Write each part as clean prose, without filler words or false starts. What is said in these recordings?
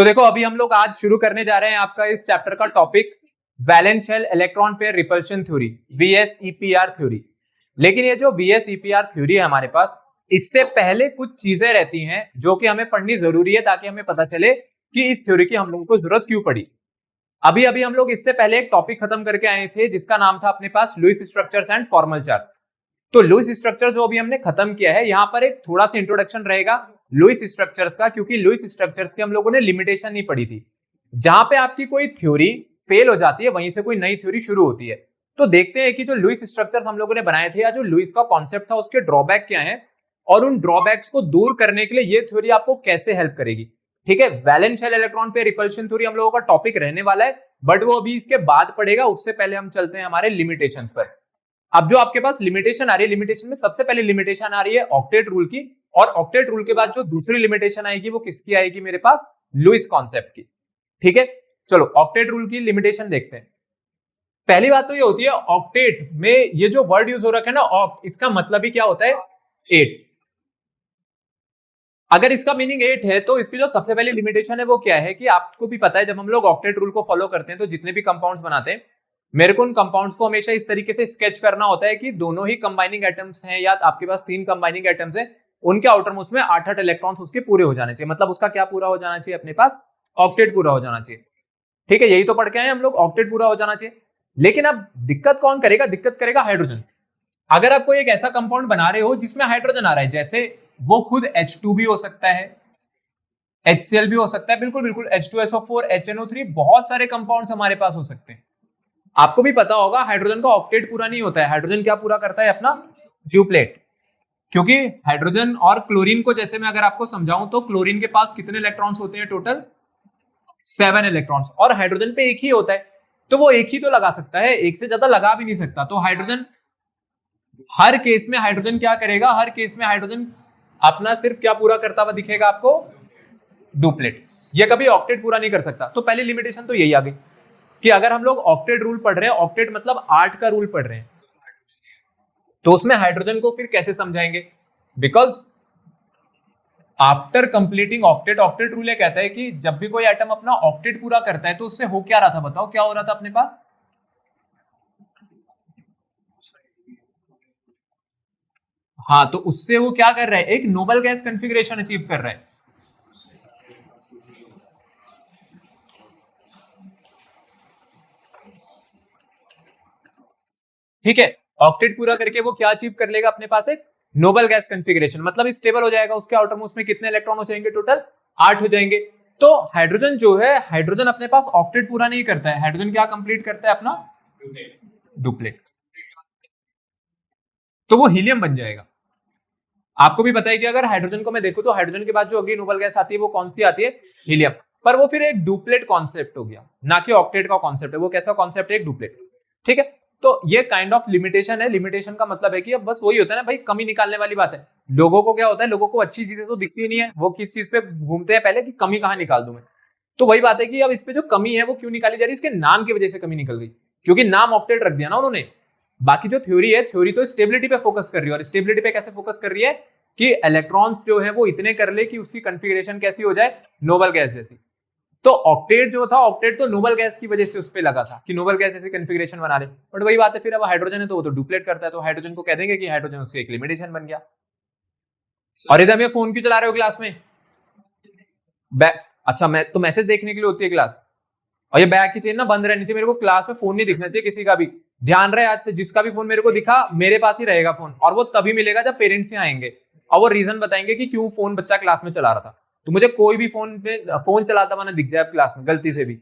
तो देखो अभी हम लोग आज शुरू करने जा रहे हैं आपका इस चैप्टर का topic valence shell electron pair repulsion theory VSEPR theory. लेकिन ये जो VSEPR थ्योरी है हमारे पास, इससे पहले कुछ चीजें रहती हैं जो कि हमें पढ़नी जरूरी है ताकि हमें पता चले कि इस थ्योरी की हम लोगों को जरूरत क्यों पड़ी। अभी अभी हम लोग इससे पहले एक टॉपिक खत्म करके आए थे जिसका नाम था अपने पास Lewis structures and formal charge. तो लुईस स्ट्रक्चर जो अभी हमने खत्म किया है, यहाँ पर एक थोड़ा सा इंट्रोडक्शन रहेगा लुईस स्ट्रक्चर्स का, क्योंकि लुईस स्ट्रक्चर्स की हम लोगों ने लिमिटेशन नहीं पढ़ी थी। जहां पे आपकी कोई थ्योरी फेल हो जाती है वहीं से कोई नई थ्योरी शुरू होती है। तो देखते हैं कि जो लुईस स्ट्रक्चर्स हम लोगों ने बनाए थे या जो लुईस का कॉन्सेप्ट था उसके ड्रॉबैक क्या है और उन ड्रॉबैक्स को दूर करने के लिए ये थ्योरी आपको कैसे हेल्प करेगी। ठीक है, वैलेंस शेल इलेक्ट्रॉन पे रिपल्शन थ्योरी हम लोगों का टॉपिक रहने वाला है, बट वो अभी इसके बाद पड़ेगा। उससे पहले हम चलते हैं हमारे लिमिटेशंस पर। अब जो आपके पास लिमिटेशन आ रही है, लिमिटेशन में सबसे पहले लिमिटेशन आ रही है ऑक्टेट रूल की, और ऑक्टेट रूल के बाद जो दूसरी लिमिटेशन आएगी वो किसकी आएगी मेरे पास, लुईस कॉन्सेप्ट की। ठीक है, चलो ऑक्टेट रूल की लिमिटेशन देखते हैं। पहली बात तो ये होती है ऑक्टेट में ये जो वर्ड यूज हो रखा है ना ऑक्ट, इसका मतलब ही क्या होता है, 8। अगर इसका मीनिंग 8 है तो इसकी जो सबसे पहली लिमिटेशन है वो क्या है कि आपको भी पता है जब हम लोग ऑक्टेट रूल को फॉलो करते हैं तो जितने भी कंपाउंड्स बनाते हैं, मेरे को उन कंपाउंड्स को हमेशा इस तरीके से स्केच करना होता है कि दोनों ही कंबाइनिंग एटम्स हैं या आपके पास 3 कंबाइनिंग एटम्स हैं, उनके आउटर मोस्ट में 8-8 इलेक्ट्रॉन्स उसके पूरे हो जाने चाहिए। मतलब उसका क्या पूरा हो जाना चाहिए, अपने पास ऑक्टेट पूरा हो जाना चाहिए। ठीक है, यही तो पढ़ के आए हम लोग, ऑक्टेट पूरा हो जाना चाहिए। लेकिन अब दिक्कत कौन करेगा, दिक्कत करेगा हाइड्रोजन। अगर आप कोई एक ऐसा कंपाउंड बना रहे हो जिसमें हाइड्रोजन आ रहा है, जैसे वो खुद H2 भी हो सकता है, HCl भी हो सकता है, बिल्कुल बिल्कुल H2SO4 HNO3, बहुत सारे कंपाउंड्स हमारे पास हो सकते हैं। आपको भी पता होगा हाइड्रोजन का ऑक्टेट पूरा नहीं होता है, हाइड्रोजन क्या पूरा करता है, अपना ड्यूप्लेट। क्योंकि हाइड्रोजन और क्लोरीन को जैसे मैं अगर आपको समझाऊं तो क्लोरीन के पास कितने इलेक्ट्रॉन्स होते हैं, टोटल 7 इलेक्ट्रॉन्स, और हाइड्रोजन पे एक ही होता है, तो वो एक ही तो लगा सकता है, एक से ज्यादा लगा भी नहीं सकता। तो हाइड्रोजन हर केस में हाइड्रोजन क्या करेगा, हर केस में हाइड्रोजन अपना सिर्फ क्या पूरा करता हुआ दिखेगा आपको, डुप्लेट। ये कभी ऑक्टेट पूरा नहीं कर सकता। तो पहली लिमिटेशन तो यही आ गई कि अगर हम लोग ऑक्टेट रूल पढ़ रहे हैं, ऑक्टेट मतलब 8 का रूल पढ़ रहे हैं, तो उसमें हाइड्रोजन को फिर कैसे समझाएंगे, because after completing octet, octet rule ये कहता है कि जब भी कोई एटम अपना ऑक्टेट पूरा करता है तो उससे हो क्या रहा था, बताओ क्या हो रहा था अपने पास, हाँ, तो उससे वो क्या कर रहा है, एक नोबल गैस कॉन्फ़िगरेशन अचीव कर रहा है। ठीक है, ऑक्टेट पूरा करके वो क्या अचीव कर लेगा, अपने पास एक नोबल गैस कॉन्फ़िगरेशन, मतलब स्टेबल हो जाएगा। उसके आउटर मोस्ट में कितने इलेक्ट्रॉन हो जाएंगे, टोटल 8 हो जाएंगे। तो हाइड्रोजन जो है, हाइड्रोजन अपने पास ऑक्टेट पूरा नहीं करता है, हाइड्रोजन क्या कंप्लीट करता है, अपना डुप्लेट। तो वो हीलियम बन जाएगा। आपको भी पता है कि अगर हाइड्रोजन को मैं देखूं तो हाइड्रोजन के बाद जो अगली नोबल गैस आती है वो कौन सी आती है, हीलियम। पर वो फिर एक डुप्लेट कॉन्सेप्ट हो गया, ना कि ऑक्टेट का कॉन्सेप्ट है। वो कैसा कॉन्सेप्ट है, एक डुप्लेट। ठीक है, तो ये काइंड ऑफ लिमिटेशन है। लिमिटेशन का मतलब है कि अब बस वही होता है ना भाई, कमी निकालने वाली बात है। लोगों को क्या होता है, लोगों को अच्छी चीजें तो दिखती नहीं है, वो किस चीज पे घूमते हैं पहले कि कमी कहां निकाल दूं मैं। तो वही बात है कि अब इस पे जो कमी है वो क्यों निकाली जा रही है, इसके नाम की वजह से कमी निकल गई, क्योंकि नाम ऑक्टेट रख दिया ना उन्होंने। बाकी जो थ्योरी है, थ्योरी तो स्टेबिलिटी पे फोकस कर रही है, और स्टेबिलिटी पे कैसे फोकस कर रही है कि इलेक्ट्रॉन्स जो है वो इतने कर ले कि उसकी कॉन्फ़िगरेशन कैसी हो जाए, नोबल गैस जैसी। तो ऑक्टेट जो था, ऑक्टेट तो नोबल गैस की वजह से उस पे लगा था कि नोबल गैस जैसी कॉन्फ़िगरेशन बना ले। बट वही बात है, फिर अब हाइड्रोजन है तो वो तो डुप्लेट करता है, तो हाइड्रोजन को कह देंगे कि हाइड्रोजन उसकी एक लिमिटेशन बन गया। और इधर में फोन क्यों चला रहे हो क्लास में, अच्छा, मैं तो मैसेज देखने के लिए होती है क्लास, और ये बैक की चेन ना बंद रहनी चाहिए। मेरे को क्लास में फोन नहीं दिखना चाहिए किसी का भी, ध्यान रहे। आज से जिसका भी फोन मेरे को दिखा, मेरे पास ही रहेगा फोन, और वो तभी मिलेगा जब पेरेंट्स यहाँ आएंगे और वो रीजन बताएंगे कि क्यों फोन बच्चा क्लास में चला रहा था। तो मुझे कोई भी फोन चलाता हुआ ना दिख जाए क्लास में गलती से भी।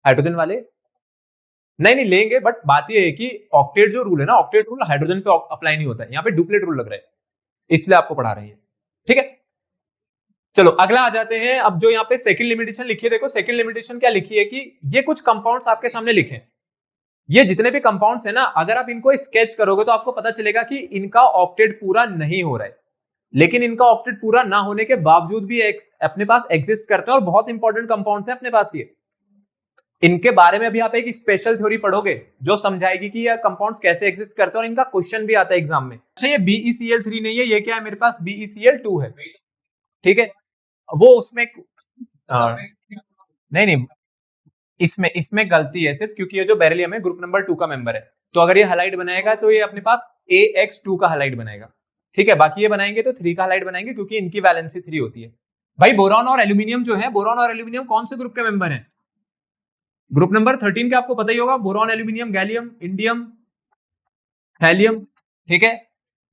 हाइड्रोजन वाले नहीं नहीं लेंगे, बट बात ये है कि ऑक्टेट जो रूल है ना, ऑक्टेट रूल हाइड्रोजन पे अप्लाई नहीं होता है, यहाँ पे डुप्लेट रूल लग रहा है, इसलिए आपको पढ़ा रहे हैं। ठीक है, चलो अगला आ जाते हैं। अब जो यहाँ पे सेकंड लिमिटेशन लिखी है, देखो सेकंड लिमिटेशन क्या लिखी है कि ये कुछ कंपाउंड्स आपके सामने लिखे, ये जितने भी कंपाउंड्स है ना, अगर आप इनको स्केच करोगे तो आपको पता चलेगा कि इनका ऑक्टेट पूरा नहीं हो रहा है। लेकिन इनका ऑक्टेट पूरा ना होने के बावजूद भी अपने पास एग्जिस्ट करते हैं, और बहुत इंपॉर्टेंट कंपाउंड्स है अपने पास ये। इनके बारे में भी आप एक स्पेशल थ्योरी पढ़ोगे जो समझाएगी कि ये कंपाउंड्स कैसे एग्जिस्ट करते हैं, और इनका क्वेश्चन भी आता है एग्जाम में। अच्छा, ये BeCl3 नहीं है, ये क्या है मेरे पास, BeCl2 है। ठीक है, वो उसमें नहीं नहीं, इसमें इसमें गलती है सिर्फ, क्योंकि ये जो बेरिलियम है ग्रुप नंबर 2 का मेंबर है, तो अगर ये हलाइड बनाएगा तो ये अपने पास AX2 का हलाइड बनाएगा। ठीक है, बाकी ये बनाएंगे तो 3 का हलाइड बनाएंगे, क्योंकि इनकी वैलेंसी 3 होती है। भाई बोरॉन और एल्यूमिनियम जो है, बोरॉन और एल्यूमिनियम कौन से ग्रुप के मेंबर है? ग्रुप नंबर 13 के आपको पता ही होगा, boron, aluminium, gallium, indium, helium. ठीक है,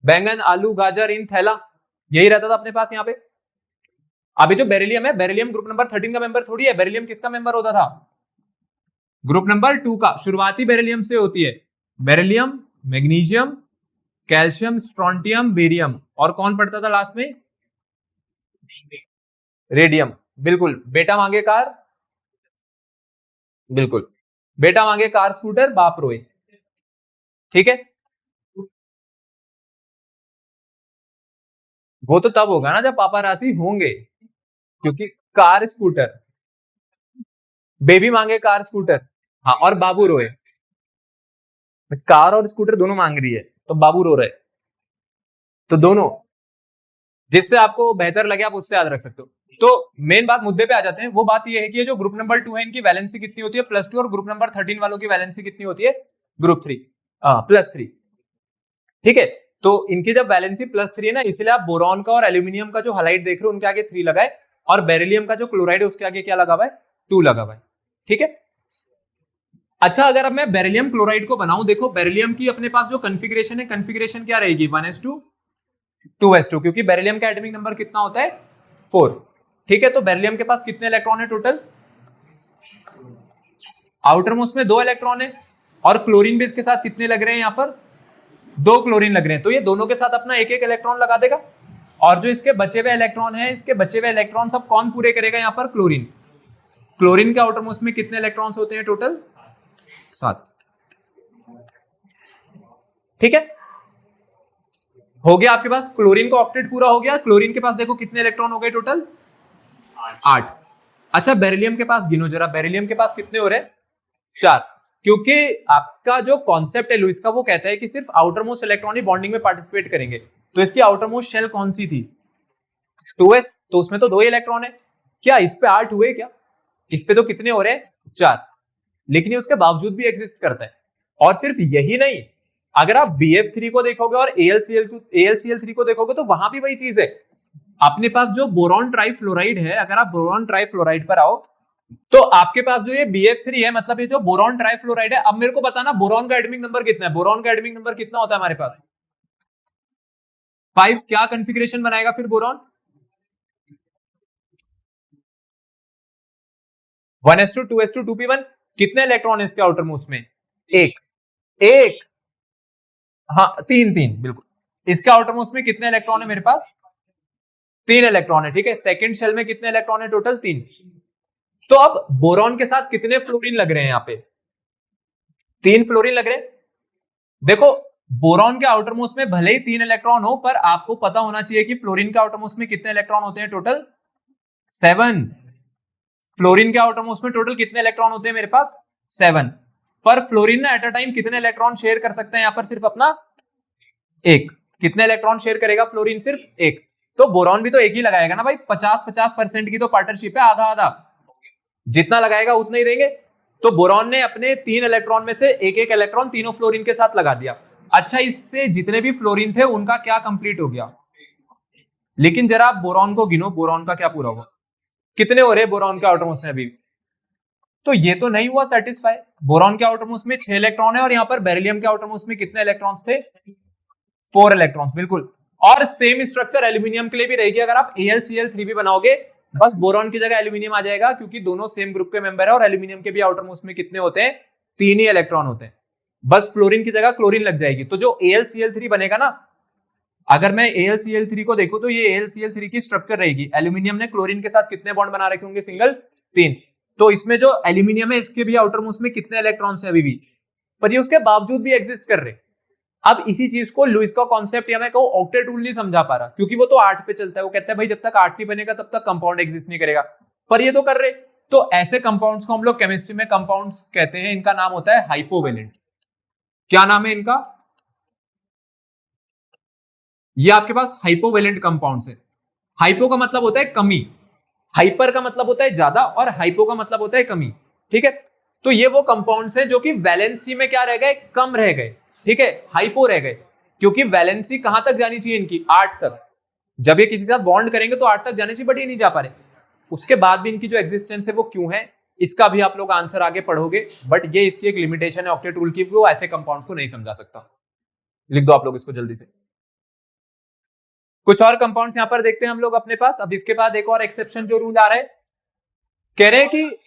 बैंगन, आलू, गाजर, इन, थैला, यही रहता था अपने पास यहाँ पे। अभी जो बेरिलियम है, बेरिलियम ग्रुप नंबर 13 का मेंबर थोड़ी है, बेरिलियम किसका मेंबर होता था? ग्रुप नंबर 2 का। शुरुआती बेरिलियम से होती है, beryllium, magnesium, calcium, strontium, barium, और कौन पड़ता था लास्ट में? रेडियम। बिल्कुल, बेटा मांगे कार, बिल्कुल, बेटा मांगे कार स्कूटर, बाप रोए। ठीक है, वो तो तब होगा ना जब पापा राशि होंगे, क्योंकि कार स्कूटर, बेबी मांगे कार स्कूटर, हाँ, और बाबू रोए। कार और स्कूटर दोनों मांग रही है, तो बाबू रो रहे, तो दोनों, जिससे आपको बेहतर लगे आप उससे याद रख सकते हो। तो मेन बात, मुद्दे पे आ जाते हैं। वो बात ये है कि ये जो ग्रुप नंबर 2 है, इनकी वैलेंसी कितनी होती है? +2, और ग्रुप नंबर 13 वालों की वैलेंसी कितनी होती है? ग्रुप 3 +3। ठीक है, तो इनकी जब वैलेंसी +3 है ना, इसलिए आप बोरॉन का और एल्यूमिनियम का जो हलाइड देख रहे हो उनके आगे 3 लगाए, और बेरिलियम का जो क्लोराइड है उसके आगे क्या लगा हुआ है? 2 लगा हुआ है। ठीक है, अच्छा, अगर अब मैं बेरिलियम क्लोराइड को बनाऊं, देखो बेरिलियम की अपने पास जो कॉन्फ़िगरेशन है, कॉन्फ़िगरेशन क्या रहेगी? 1s2 2s2, क्योंकि बेरिलियम का एटॉमिक नंबर कितना होता है? 4। ठीक है, तो बेरिलियम के पास कितने इलेक्ट्रॉन है टोटल? आउटर मोस्ट में 2 इलेक्ट्रॉन है, और क्लोरीन बेस के साथ कितने लग रहे हैं? यहाँ पर 2 क्लोरीन लग रहे हैं, तो ये दोनों के साथ अपना एक एक इलेक्ट्रॉन लगा देगा, और जो इसके बचे हुए इलेक्ट्रॉन है, इसके बचे हुए इलेक्ट्रॉन सब कौन पूरे करेगा? यहाँ पर क्लोरीन। क्लोरीन के आउटर मोस्ट में कितने इलेक्ट्रॉन्स होते हैं टोटल? 7। ठीक है, हो गया आपके पास क्लोरीन का ऑक्टेट पूरा हो गया। क्लोरीन के पास देखो कितने इलेक्ट्रॉन हो गए टोटल? 8। अच्छा, बेरिलियम के पास गिनो जरा, बेरिलियम के पास कितने हो रहे? 4, क्योंकि आपका जो कॉन्सेप्ट है लुईस का, वो कहता है कि सिर्फ आउटर मोस्ट इलेक्ट्रॉन ही बॉन्डिंग में पार्टिसिपेट करेंगे। तो इसकी आउटर मोस्ट शेल कौन सी थी? 2s, तो उसमें तो 2 ही इलेक्ट्रॉन है। क्या इस पे 8 हुए क्या? इस पे तो कितने हो रहे हैं? 4। लेकिन ये उसके बावजूद भी एग्जिस्ट करता है। और सिर्फ यही नहीं, अगर आप BF3 को देखोगे और AlCl3 को देखोगे, तो वहां भी वही चीज है। अपने पास जो बोरॉन ट्राइफ्लोराइड है, अगर आप बोरॉन ट्राइफ्लोराइड पर आओ, तो आपके पास जो ये BF3 है, मतलब ये जो बोरॉन ट्राइफ्लोराइड है। अब मेरे को बताना बोरॉन का एटॉमिक नंबर कितना है? बोरॉन का एटॉमिक नंबर कितना होता है हमारे पास? 5। क्या कॉन्फ़िगरेशन बनाएगा फिर बोरॉन? 1s2 2s2 2p1। कितने इलेक्ट्रॉन है इसके आउटर मोस्ट में? एक। एक, हाँ, 3 3, बिल्कुल। इसके आउटर मोस्ट में कितने इलेक्ट्रॉन है मेरे पास? 3 इलेक्ट्रॉन है। ठीक है, सेकंड शेल में कितने इलेक्ट्रॉन है टोटल? 3। तो अब बोरॉन के साथ कितने फ्लोरीन लग रहे हैं? यहाँ पे 3 फ्लोरीन लग रहे हैं। देखो, बोरॉन के आउटर मोस्ट में भले ही 3 इलेक्ट्रॉन हो, पर आपको पता होना चाहिए कि फ्लोरीन के आउटर मोस्ट में कितने इलेक्ट्रॉन होते हैं टोटल? 7। फ्लोरीन के आउटर मोस्ट में टोटल कितने इलेक्ट्रॉन होते हैं मेरे पास? 7। पर फ्लोरीन ना एट अ टाइम कितने इलेक्ट्रॉन शेयर कर सकते हैं? यहाँ पर सिर्फ अपना 1। कितने इलेक्ट्रॉन शेयर करेगा फ्लोरीन? सिर्फ 1। तो बोरॉन भी तो एक ही लगाएगा ना भाई, 50-50% की तो पार्टनरशिप है, आधा आधा, जितना लगाएगा उतना ही देंगे। तो बोरॉन ने अपने 3 इलेक्ट्रॉन में से एक एक इलेक्ट्रॉन तीनों फ्लोरीन के साथ लगा दिया। अच्छा, इससे जितने भी फ्लोरीन थे उनका क्या कंप्लीट हो गया? लेकिन जरा आप बोरॉन को गिनो, बोरॉन का क्या पूरा हुआ? कितने हो रहे बोरॉन के आउटर मोस्ट में अभी? तो ये तो नहीं हुआ सेटिस्फाई। बोरॉन के आउटर मोस्ट में 6 इलेक्ट्रॉन है, और यहाँ पर बेरिलियम के आउटर मोस्ट में कितने इलेक्ट्रॉन्स थे? 4 इलेक्ट्रॉन्स, बिल्कुल। और सेम स्ट्रक्चर एल्यूमिनियम के लिए भी रहेगी। अगर आप AlCl3 भी बनाओगे, बस बोरॉन की जगह एल्यूमिनियम आ जाएगा, क्योंकि दोनों सेम ग्रुप के मेंबर है, और एल्यूमिनियम के भी आउटर मोस्ट में कितने होते हैं? 3 ही इलेक्ट्रॉन होते हैं। बस फ्लोरीन की जगह क्लोरीन लग जाएगी। तो जो AlCl3 बनेगा ना, अगर मैं AlCl3 को देखूं, तो ये AlCl3 की स्ट्रक्चर रहेगी। एल्यूमिनियम ने क्लोरीन के साथ कितने बॉन्ड बना रखे होंगे? सिंगल, 3। तो इसमें जो एल्यूमिनियम है, इसके भी आउटर मोस्ट में कितने इलेक्ट्रॉन्स है अभी भी? पर ये उसके बावजूद भी एग्जिस्ट कर रहे। अब इसी चीज को लुईस का कॉन्सेप्ट, या मैं कहूं ऑक्टेट रूल, नहीं समझा पा रहा, क्योंकि वो तो 8 पे चलता है। वो कहता है भाई जब तक 8 नहीं बनेगा तब तक कंपाउंड एग्जिस्ट नहीं करेगा, पर ये तो कर रहे। तो ऐसे कंपाउंड्स को हम लोग केमिस्ट्री में कंपाउंड्स कहते हैं। इनका नाम होता है हाइपोवेलेंट। क्या नाम है इनका? ये आपके पास हाइपोवेलेंट कंपाउंड्स है। हाइपो का मतलब होता है कमी, हाइपर का मतलब होता है ज्यादा और हाइपो का मतलब होता है कमी। ठीक है, तो ये वो कंपाउंड्स हैं जो कि वैलेंसी में क्या रह गए, कम रह गए। ठीक है, हाइपो रह गए, क्योंकि वैलेंसी कहां तक जानी चाहिए इनकी, 8 तक। जब ये किसी के साथ बॉन्ड करेंगे तो 8 तक जानी चाहिए, बट ये नहीं जा पा रहे। उसके बाद भी इनकी जो एग्जिस्टेंस है वो क्यों है, इसका भी आप लोग आंसर आगे पढ़ोगे, बट ये इसकी एक लिमिटेशन है ऑक्टेट रूल की, वो ऐसे कंपाउंड्स को नहीं समझा सकता। लिख दो आप लोग इसको जल्दी से। कुछ और कंपाउंड्स यहां पर देखते हैं हम लोग अपने पास। अब इसके बाद एक और एक्सेप्शन जो रूल आ रहा है, कह रहे हैं कि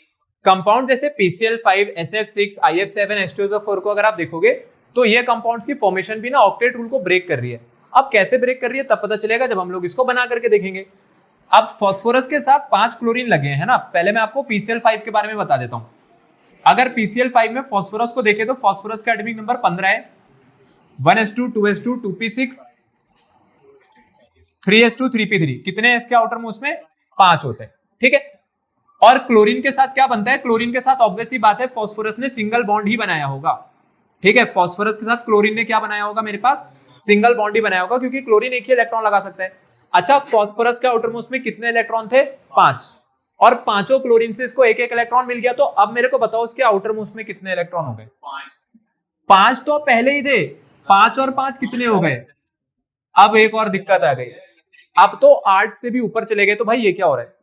कंपाउंड जैसे PCl5, SF6, IF7, H2SO4 को अगर आप देखोगे तो ये कंपाउंड्स की फॉर्मेशन भी ना ऑक्टेट रूल को ब्रेक कर रही है। अब कैसे ब्रेक कर रही है तब पता चलेगा जब हम लोग इसको बना करके देखेंगे। अब फास्फोरस के साथ 5 क्लोरीन लगे हैं ना, पहले मैं आपको PCl5 के बारे में बता देता हूं। अगर PCl5 में फास्फोरस को देखें तो फास्फोरस का एटॉमिक नंबर 15 है, 1s2, 2s2, 2p6, 3s2, 3p3। कितने हैं इसके आउटर मोस्ट में, 5 होते हैं। ठीक है, और क्लोरीन के साथ क्या बनता है, क्लोरीन के साथ ऑब्वियस सी बात है फास्फोरस ने सिंगल बॉन्ड ही बनाया होगा। ठीक है, फास्फोरस के साथ क्लोरीन ने क्या बनाया होगा, मेरे पास सिंगल बॉन्ड ही बनाया होगा, क्योंकि क्लोरीन एक ही इलेक्ट्रॉन लगा सकता है। अच्छा, फास्फोरस के आउटर मोस्ट में कितने इलेक्ट्रॉन थे, 5, और पांचों क्लोरीन से इसको एक एक इलेक्ट्रॉन मिल गया। तो अब मेरे को बताओ इसके आउटर मोस्ट में कितने इलेक्ट्रॉन हो गए, 5 तो पहले ही थे, 5 और 5 कितने हो गए। अब एक और दिक्कत आ गई, अब तो 8 से भी ऊपर चले गए। तो भाई ये क्या हो रहा है,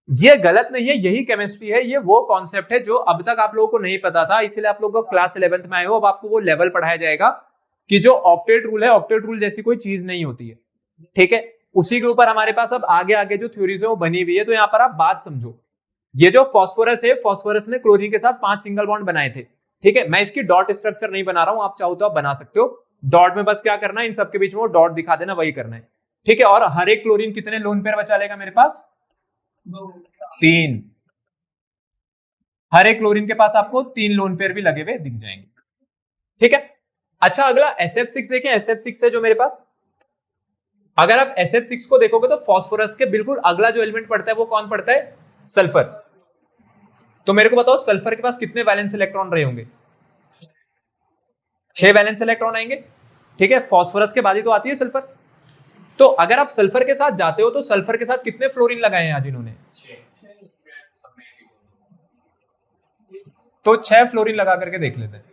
ये गलत नहीं है, यही केमिस्ट्री है। ये वो कॉन्सेप्ट है जो अब तक आप लोगों को नहीं पता था, इसलिए आप लोगों को क्लास 11th में आए हो, अब आपको वो लेवल पढ़ाया जाएगा कि जो ऑक्टेट रूल है, ऑक्टेट रूल जैसी कोई चीज नहीं होती है। ठीक है, उसी के ऊपर हमारे पास अब आगे आगे जो थ्योरीज है वो बनी हुई है। तो यहां पर आप बात समझो, ये जो फास्फोरस है, फास्फोरस ने क्लोरीन के साथ 5 सिंगल बॉन्ड बनाए थे। ठीक है, मैं इसकी डॉट स्ट्रक्चर नहीं बना रहा हूं, आप चाहो तो आप बना सकते हो। डॉट में बस क्या करना है, इन सबके बीच में वो डॉट दिखा देना, वही करना है। ठीक है, और हर एक क्लोरीन कितने लोन पेयर बचा लेगा मेरे पास, 3। हर एक क्लोरीन के पास आपको 3 लोन पेयर भी लगे हुए दिख जाएंगे। ठीक है, अच्छा अगला SF6 देखें। SF6 है जो मेरे पास, अगर आप SF6 को देखोगे तो फास्फोरस के बिल्कुल अगला जो एलिमेंट पड़ता है वो कौन पड़ता है, सल्फर। तो मेरे को बताओ सल्फर के पास कितने वैलेंस इलेक्ट्रॉन रहे होंगे, 6 वैलेंस इलेक्ट्रॉन आएंगे। ठीक है, फास्फोरस के बाद ही तो आती है सल्फर। तो अगर आप सल्फर के साथ जाते हो तो सल्फर के साथ कितने फ्लोरीन लगाए हैं आज इन्होंने, तो 6 फ्लोरीन लगा करके देख लेते हैं।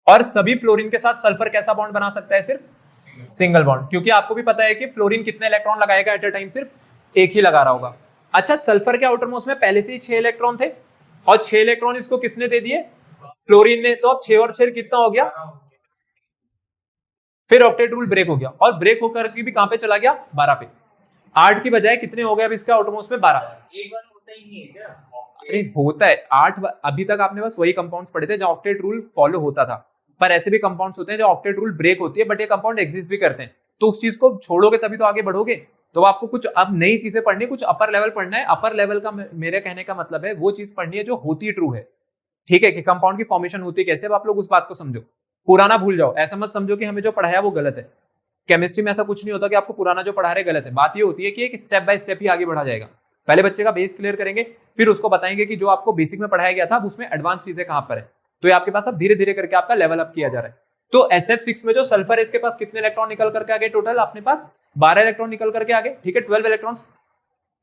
और सभी फ्लोरीन के साथ सल्फर कैसा बॉन्ड बना सकता है, सिर्फ सिंगल बॉन्ड, क्योंकि आपको भी पता है कि फ्लोरीन कितने इलेक्ट्रॉन लगाएगा एट अ टाइम, सिर्फ एक ही लगा रहा होगा। अच्छा, सल्फर के आउटर मोस्ट में पहले से ही 6 इलेक्ट्रॉन थे, और 6 इलेक्ट्रॉन इसको किसने दे दिए, फ्लोरीन ने। तो अब 6 और 6 कितना हो गया, फिर ऑक्टेट रूल ब्रेक हो गया, और ब्रेक होकर के भी कहां पे चला गया, 12 पे। 8 की बजाय कितने हो गए अब इसका आउटर मोस्ट में, 12। अरे होता है 8, अभी तक आपने बस वही कंपाउंड्स पढ़े थे जहां ऑक्टेट रूल फॉलो होता था, पर ऐसे भी कंपाउंड्स होते हैं जो ऑक्टेट रूल ब्रेक होती है, बट ये कंपाउंड एग्जिस्ट भी करते हैं। तो उस चीज को छोड़ोगे तभी तो आगे बढ़ोगे। तो आपको कुछ अब नई चीजें पढ़नी, कुछ अपर लेवल पढ़ना है। अपर लेवल का मेरे कहने का मतलब है वो चीज पढ़नी है जो होती ट्रू है। ठीक है, कि कंपाउंड की फॉर्मेशन होती है कैसे, अब आप लोग उस बात को समझो, पुराना भूल जाओ। ऐसा मत समझो कि हमें जो पढ़ाया वो गलत है। केमिस्ट्री में ऐसा कुछ नहीं होता कि आपको पुराना जो पढ़ा रहे गलत है। बात ये होती है कि एक स्टेप बाय स्टेप ही आगे बढ़ा जाएगा। पहले बच्चे का बेस क्लियर करेंगे, फिर उसको बताएंगे कि जो आपको बेसिक में पढ़ाया गया था अब उसमें एडवांस चीजें कहां पर है। तो ये आपके पास अब धीरे धीरे करके आपका लेवल अप किया जा रहा है। तो SF6 में जो सल्फर है इसके पास कितने इलेक्ट्रॉन निकल करके आ गए, टोटल अपने पास 12 इलेक्ट्रॉन निकल करके आ गए। ठीक है, 12 इलेक्ट्रॉन्स।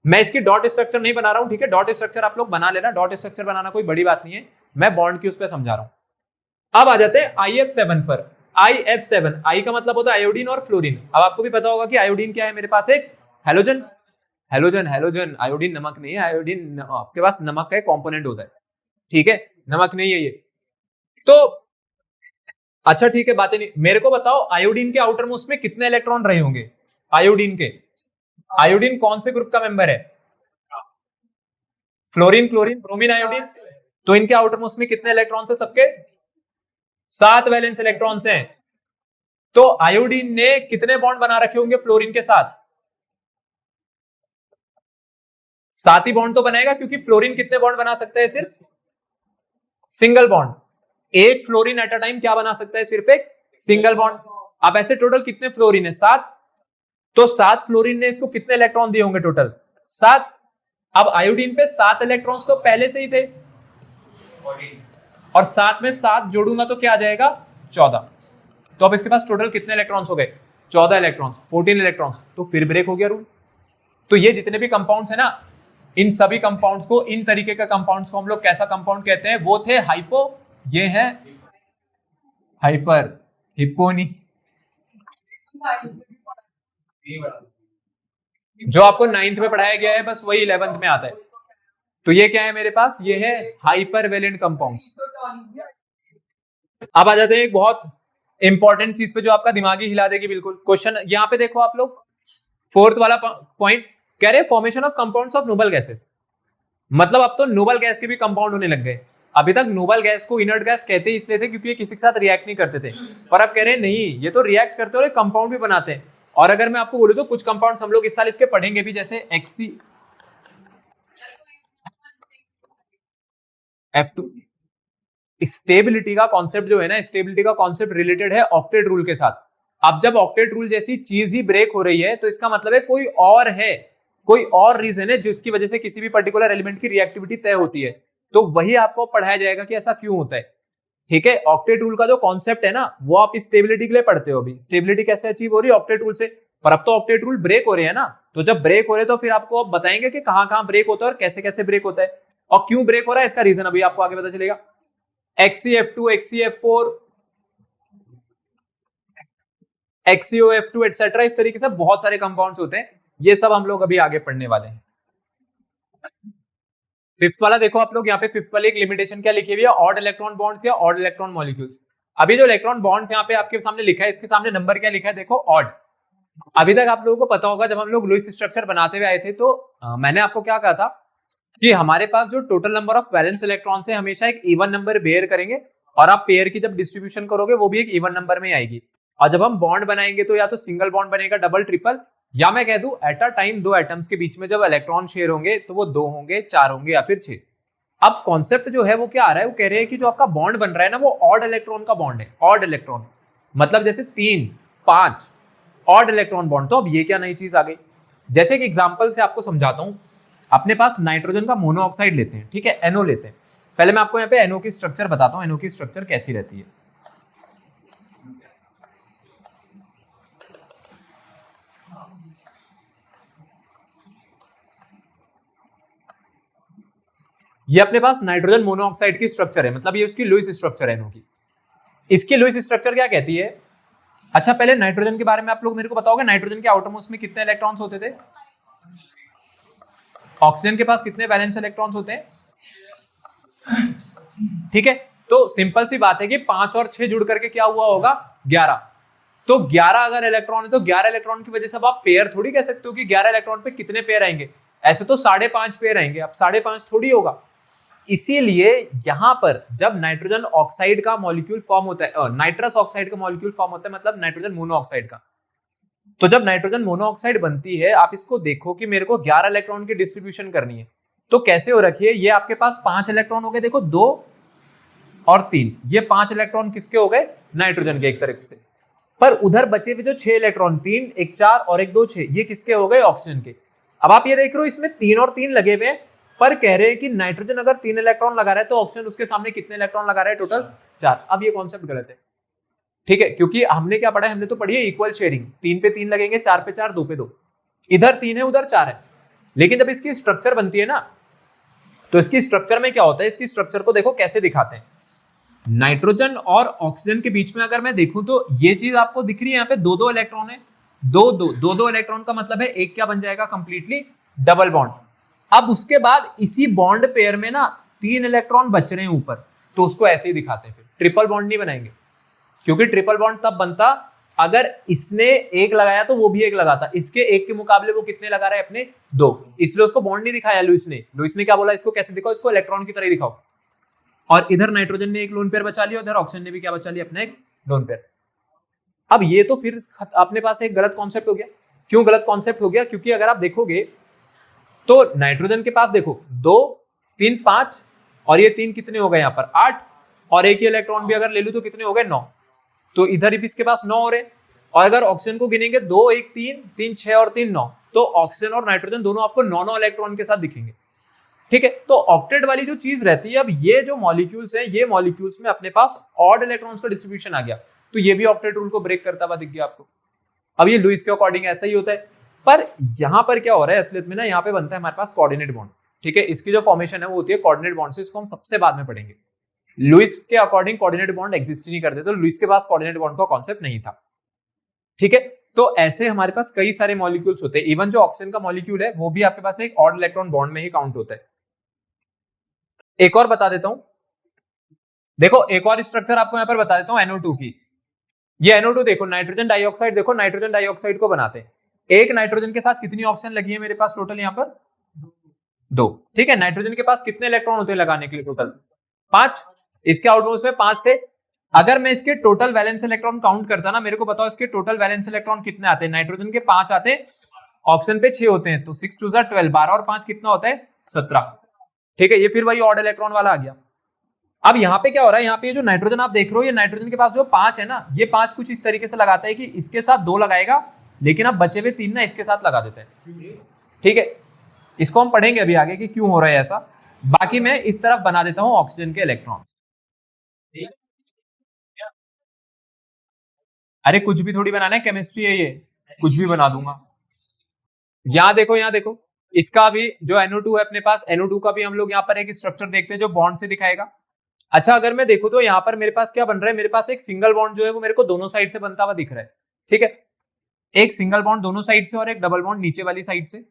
मैं इसकी डॉट स्ट्रक्चर नहीं बना रहा हूं, ठीक है, डॉट स्ट्रक्चर आप लोग बना लेना, डॉट स्ट्रक्चर बनाना कोई बड़ी बात नहीं है, मैं बॉन्ड की उस पर समझा रहा हूं। अब आ जाते हैं IF7 पर। IF7, आई का मतलब होता है आयोडीन और फ्लोरीन। अब आपको भी पता होगा कि आयोडीन क्या है, मेरे पास एक हैलोजन। हैलोजन, हैलोजन, आयोडीन नमक नहीं है, आयोडीन आपके पास नमक का एक कॉम्पोनेंट होता है। ठीक है, नमक नहीं है ये। तो अच्छा ठीक है, बातें नहीं, मेरे को बताओ आयोडीन के आउटर मोस्ट में कितने इलेक्ट्रॉन रहे होंगे, आयोडीन के। आयोडीन कौन से ग्रुप का मेंबर है, फ्लोरीन, क्लोरीन, ब्रोमीन, आयोडीन। तो इनके आउटर मोस्ट में कितने इलेक्ट्रॉन्स है, सबके 7 वैलेंस इलेक्ट्रॉन्स हैं। तो आयोडीन ने कितने बॉन्ड बना रखे होंगे फ्लोरीन के साथ, 7 ही बॉन्ड तो बनाएगा, क्योंकि फ्लोरीन कितने बॉन्ड बना सकता है, सिर्फ सिंगल बॉन्ड। एक फ्लोरीन एट अ टाइम क्या बना सकता है, सिर्फ एक सिंगल बॉन्ड। अब ऐसे टोटल कितने फ्लोरीन है, 7। तो 7 फ्लोरीन ने इसको कितने इलेक्ट्रॉन दिए होंगे, टोटल 7। अब आयोडीन पे 7 इलेक्ट्रॉन्स तो पहले से ही थे, और साथ में 7 जोड़ूंगा तो क्या आ जाएगा 14। तो अब इसके पास टोटल कितने इलेक्ट्रॉन्स हो गए 14 इलेक्ट्रॉन्स, 14 इलेक्ट्रॉन्स। तो फिर ब्रेक हो गया रूल। तो ये जितने भी कंपाउंड्स है ना, इन सभी कंपाउंड्स को, इन तरीके के कंपाउंड्स को हम लोग कैसा कंपाउंड कहते हैं, वो थे हाइपो, ये है हाइपर, हिप्पो नहीं, जो आपको 9th में पढ़ाया गया है बस वही 11th में आता है। तो ये क्या है मेरे पास, ये है हाइपर वैलेंट कंपाउंड्स। अब आ जाते हैं एक बहुत इंपॉर्टेंट चीज पे जो आपका दिमागी हिला देगी बिल्कुल। क्वेश्चन यहाँ पे देखो आप लोग, 4th वाला पॉइंट कह रहे formation of compounds of noble gases. मतलब अब तो नोबल गैस के भी कंपाउंड होने लग गए। अभी तक नोबल गैस को इनर्ट गैस कहते ही इसलिए थे क्योंकि ये किसी के साथ रिएक्ट नहीं करते थे, पर अब कह रहे हैं नहीं, ये तो रिएक्ट करते और कंपाउंड भी बनाते हैं। और अगर मैं आपको बोलूं तो कुछ कंपाउंड्स हम लोग इस साल इसके पढ़ेंगे भी, जैसे F2। स्टेबिलिटी का कॉन्सेप्ट जो है ना, स्टेबिलिटी का कॉन्सेप्ट रिलेटेड है ऑक्टेट रूल के साथ। अब जब ऑक्टेट रूल जैसी चीज ही ब्रेक हो रही है तो इसका मतलब है कोई और है, कोई और रीजन है जिसकी वजह से किसी भी पर्टिकुलर एलिमेंट की रिएक्टिविटी तय होती है। तो वही आपको पढ़ाया जाएगा कि ऐसा क्यों होता है। ठीक है, ऑक्टेट रूल का जो कॉन्सेप्ट है ना, वो आप स्टेबिलिटी के लिए पढ़ते हो। अभी स्टेबिलिटी कैसे अचीव हो रही है ऑक्टेट रूल से, पर अब तो ऑक्टेट रूल ब्रेक हो रहे हैं ना। तो जब ब्रेक हो रहे हैं तो फिर आपको अब बताएंगे कि कहां ब्रेक होता है और कैसे कैसे ब्रेक होता है और क्यों ब्रेक हो रहा है। इसका रीजन अभी आपको आगे पता चलेगा। XeF2, XeF4, XeOF2 एटसेट्रा, इस तरीके से बहुत सारे कंपाउंड्स होते हैं। ये सब हम लोग अभी आगे पढ़ने वाले हैं। 5th वाला देखो आप लोग, यहाँ पे 5th वाली एक लिमिटेशन क्या लिखी हुई है, ऑड इलेक्ट्रॉन बॉन्ड्स या ऑड इलेक्ट्रॉन मॉलिक्यूल्स। अभी जो इलेक्ट्रॉन बॉन्ड्स यहाँ पे आपके सामने लिखा है, इसके सामने नंबर क्या लिखा है देखो, ऑड। अभी तक आप लोगों को पता होगा जब हम लोग लुईस स्ट्रक्चर बनाते हुए आए थे तो मैंने आपको क्या कहा था कि हमारे पास जो total number of valence electron है हमेशा एक इवन नंबर बेयर करेंगे, और आप पेयर की जब डिस्ट्रीब्यूशन करोगे वो भी एक इवन नंबर में आएगी। और जब हम बॉन्ड बनाएंगे तो या तो सिंगल बॉन्ड बनेगा, डबल, ट्रिपल, या मैं कह दूं एट अ टाइम दो एटम्स के बीच में जब इलेक्ट्रॉन शेयर होंगे तो वो 2 होंगे, 4 होंगे या फिर 6। अब कॉन्सेप्ट जो है वो क्या आ रहा है, वो कह रहे हैं कि जो आपका बॉन्ड बन रहा है ना वो ऑड इलेक्ट्रॉन का बॉन्ड है। ऑड इलेक्ट्रॉन मतलब जैसे 3, 5 ऑड इलेक्ट्रॉन बॉन्ड। तो अब ये क्या नई चीज आ गई, जैसे एक एग्जांपल से आपको समझाता हूं। अपने पास नाइट्रोजन का मोनोऑक्साइड लेते हैं, ठीक है, NO लेते हैं। पहले मैं आपको यहाँ पे NO की स्ट्रक्चर बताता हूँ, NO की स्ट्रक्चर कैसी रहती है। ये अपने पास नाइट्रोजन मोनोऑक्साइड की स्ट्रक्चर है, मतलब ये उसकी लुईस स्ट्रक्चर है NO की। इसकी लुईस स्ट्रक्चर क्या कहती है। अच्छा, पहले नाइट्रोजन के बारे में आप लोग मेरे को बताओगे, नाइट्रोजन के आउटरमोस्ट में कितने इलेक्ट्रॉन्स होते थे। ऑक्सीजन के पास कितने वैलेंस इलेक्ट्रॉन्स होते हैं। ठीक है, तो सिंपल सी बात है कि 5 और 6 जुड़ करके क्या हुआ होगा 11। तो 11 अगर इलेक्ट्रॉन है तो 11 इलेक्ट्रॉन की वजह से अब आप पेयर थोड़ी कह सकते हो कि 11 इलेक्ट्रॉन पे कितने पेयर आएंगे। ऐसे तो 5.5 पेयर आएंगे, अब 5.5 थोड़ी होगा। इसीलिए यहां पर जब नाइट्रोजन ऑक्साइड का मॉलिक्यूल फॉर्म होता है, नाइट्रस ऑक्साइड का मॉलिक्यूल फॉर्म होता है, मतलब नाइट्रोजन मोनोऑक्साइड का। तो जब नाइट्रोजन मोनोऑक्साइड बनती है, आप इसको देखो कि मेरे को 11 इलेक्ट्रॉन की डिस्ट्रीब्यूशन करनी है। तो कैसे हो रखी है, ये आपके पास 5 इलेक्ट्रॉन हो गए, देखो 2 और 3, ये 5 इलेक्ट्रॉन किसके हो गए, नाइट्रोजन के एक तरफ से। पर उधर बचे हुए जो 6 इलेक्ट्रॉन, 3, 1 4 और 1 2 6, ये किसके हो गए, ऑक्सीजन के। अब आप ये देख रहे हो इसमें 3 और 3 लगे हुए, पर कह रहे हैं कि नाइट्रोजन अगर 3 इलेक्ट्रॉन लगा रहा है तो ऑक्सीजन उसके सामने कितने इलेक्ट्रॉन लगा रहा है, टोटल 4। अब ये कॉन्सेप्ट गलत है, ठीक है, क्योंकि हमने क्या पढ़ा है, हमने तो पढ़ी है इक्वल शेयरिंग, 3 पे 3 लगेंगे, 4 पे 4, 2 पे 2, इधर 3 है उधर 4 है। लेकिन जब इसकी स्ट्रक्चर बनती है ना, तो इसकी स्ट्रक्चर में क्या होता है, इसकी स्ट्रक्चर को देखो कैसे दिखाते हैं। नाइट्रोजन और ऑक्सीजन के बीच में अगर मैं देखूं तो ये चीज आपको दिख रही है, यहाँ पे 2-2 इलेक्ट्रॉन है, 2-2 इलेक्ट्रॉन का मतलब है एक क्या बन जाएगा, कंप्लीटली डबल बॉन्ड। अब उसके बाद इसी बॉन्ड पेयर में ना 3 इलेक्ट्रॉन बच रहे हैं ऊपर, तो उसको ऐसे ही दिखाते हैं। फिर ट्रिपल बॉन्ड नहीं बनाएंगे, क्योंकि ट्रिपल बॉन्ड तब बनता अगर इसने एक लगाया तो वो भी एक लगाता, इसके एक के मुकाबले वो कितने लगा रहे हैं, अपने 2, इसलिए उसको बॉन्ड नहीं दिखाया लुईस ने क्या बोला, इसको कैसे दिखाओ, इसको इलेक्ट्रॉन की तरह दिखाओ। और इधर नाइट्रोजन ने एक लोन पेयर बचा लिया, उधर ऑक्सीजन ने भी क्या बचा लिया, अपना एक लोन पेयर। अब ये तो फिर अपने पास एक गलत कॉन्सेप्ट हो गया। क्यों गलत कॉन्सेप्ट हो गया, क्योंकि अगर आप देखोगे तो नाइट्रोजन के पास देखो 2, 3, 5 और ये 3 कितने हो गए यहाँ पर 8, और एक ही इलेक्ट्रॉन भी अगर ले लूं तो कितने हो गए 9। तो इधर भी इसके पास 9 हो रहे, और अगर ऑक्सीजन को गिनेंगे 2, 1, 3, 3, 6 और 3, 9, तो ऑक्सीजन और नाइट्रोजन दोनों आपको 9-9 इलेक्ट्रॉन के साथ दिखेंगे। ठीक है, तो ऑक्टेट वाली जो चीज रहती है, अब ये जो मॉलिक्यूल्स हैं, ये मॉलिक्यूल्स में अपने पास ऑड इलेक्ट्रॉन्स का डिस्ट्रीब्यूशन आ गया, तो ये भी ऑक्टेट रूल को ब्रेक करता हुआ दिख गया आपको। अब ये लुईस के अकॉर्डिंग ऐसा ही होता है, पर यहां पर क्या हो रहा है असलियत में ना, यहाँ पे बनता है हमारे पास कोऑर्डिनेट बॉन्ड। ठीक है, इसकी जो फॉर्मेशन है वो होती है कोऑर्डिनेट बॉन्ड से, इसको हम सबसे बाद में पढ़ेंगे। लुईस के अकॉर्डिंग कोऑर्डिनेट बॉन्ड एग्जिस्ट ही नहीं करते, तो लुईस के पास कोऑर्डिनेट बॉन्ड का कॉन्सेप्ट नहीं था। ठीक है, तो ऐसे हमारे पास कई सारे मॉलिक्यूल्स होते हैं, इवन जो ऑक्सीजन का मॉलिक्यूल है वो भी आपके पास एक ऑड इलेक्ट्रॉन बॉन्ड में ही काउंट होता है। एक और बता देता हूं, देखो एक और स्ट्रक्चर आपको यहां पर बता देता हूं NO2 की। ये NO2 देखो, नाइट्रोजन डाइऑक्साइड, देखो नाइट्रोजन डाइऑक्साइड को बनाते हैं, एक नाइट्रोजन के साथ कितनी ऑक्सीजन लगी है मेरे पास टोटल, यहां पर 2। ठीक है, नाइट्रोजन के पास कितने इलेक्ट्रॉन होते हैं लगाने के लिए टोटल 5, इसके आउटमोस्ट में 5 थे। अगर मैं इसके टोटल वैलेंस इलेक्ट्रॉन काउंट करता ना, मेरे को बताओ इसके टोटल वैलेंस इलेक्ट्रॉन कितने आते हैं, नाइट्रोजन के 5 आते हैं, ऑक्सीजन पे 6 होते हैं, तो 6 2 12, 12 और 5 कितना होता है 17। ठीक है, ये फिर वही ऑड इलेक्ट्रॉन वाला आ गया। अब यहाँ पे क्या हो रहा है, यहाँ पे जो नाइट्रोजन आप देख रहे हो, ये नाइट्रोजन के पास जो 5 है ना, ये 5 कुछ इस तरीके से लगाता है कि इसके साथ 2 लगाएगा, लेकिन अब बचे हुए 3 ना इसके साथ लगा देते हैं। ठीक है, इसको हम पढ़ेंगे अभी आगे कि क्यों हो रहा है ऐसा। बाकी मैं इस तरफ बना देता हूं ऑक्सीजन के इलेक्ट्रॉन। अरे कुछ भी थोड़ी बनाना है, केमिस्ट्री है ये, कुछ भी बना दूंगा। यहाँ देखो, यहाँ देखो, इसका भी जो NO2 है अपने पास, NO2 का भी हम लोग यहाँ पर एक स्ट्रक्चर देखते हैं जो बॉन्ड से दिखाएगा। अच्छा, अगर मैं देखूं तो यहाँ पर मेरे पास क्या बन रहा है, मेरे पास एक सिंगल बॉन्ड जो है वो मेरे को दोनों साइड से बनता हुआ दिख रहा है। ठीक है, एक सिंगल बॉन्ड दोनों साइड से और एक डबल बॉन्ड नीचे वाली साइड से,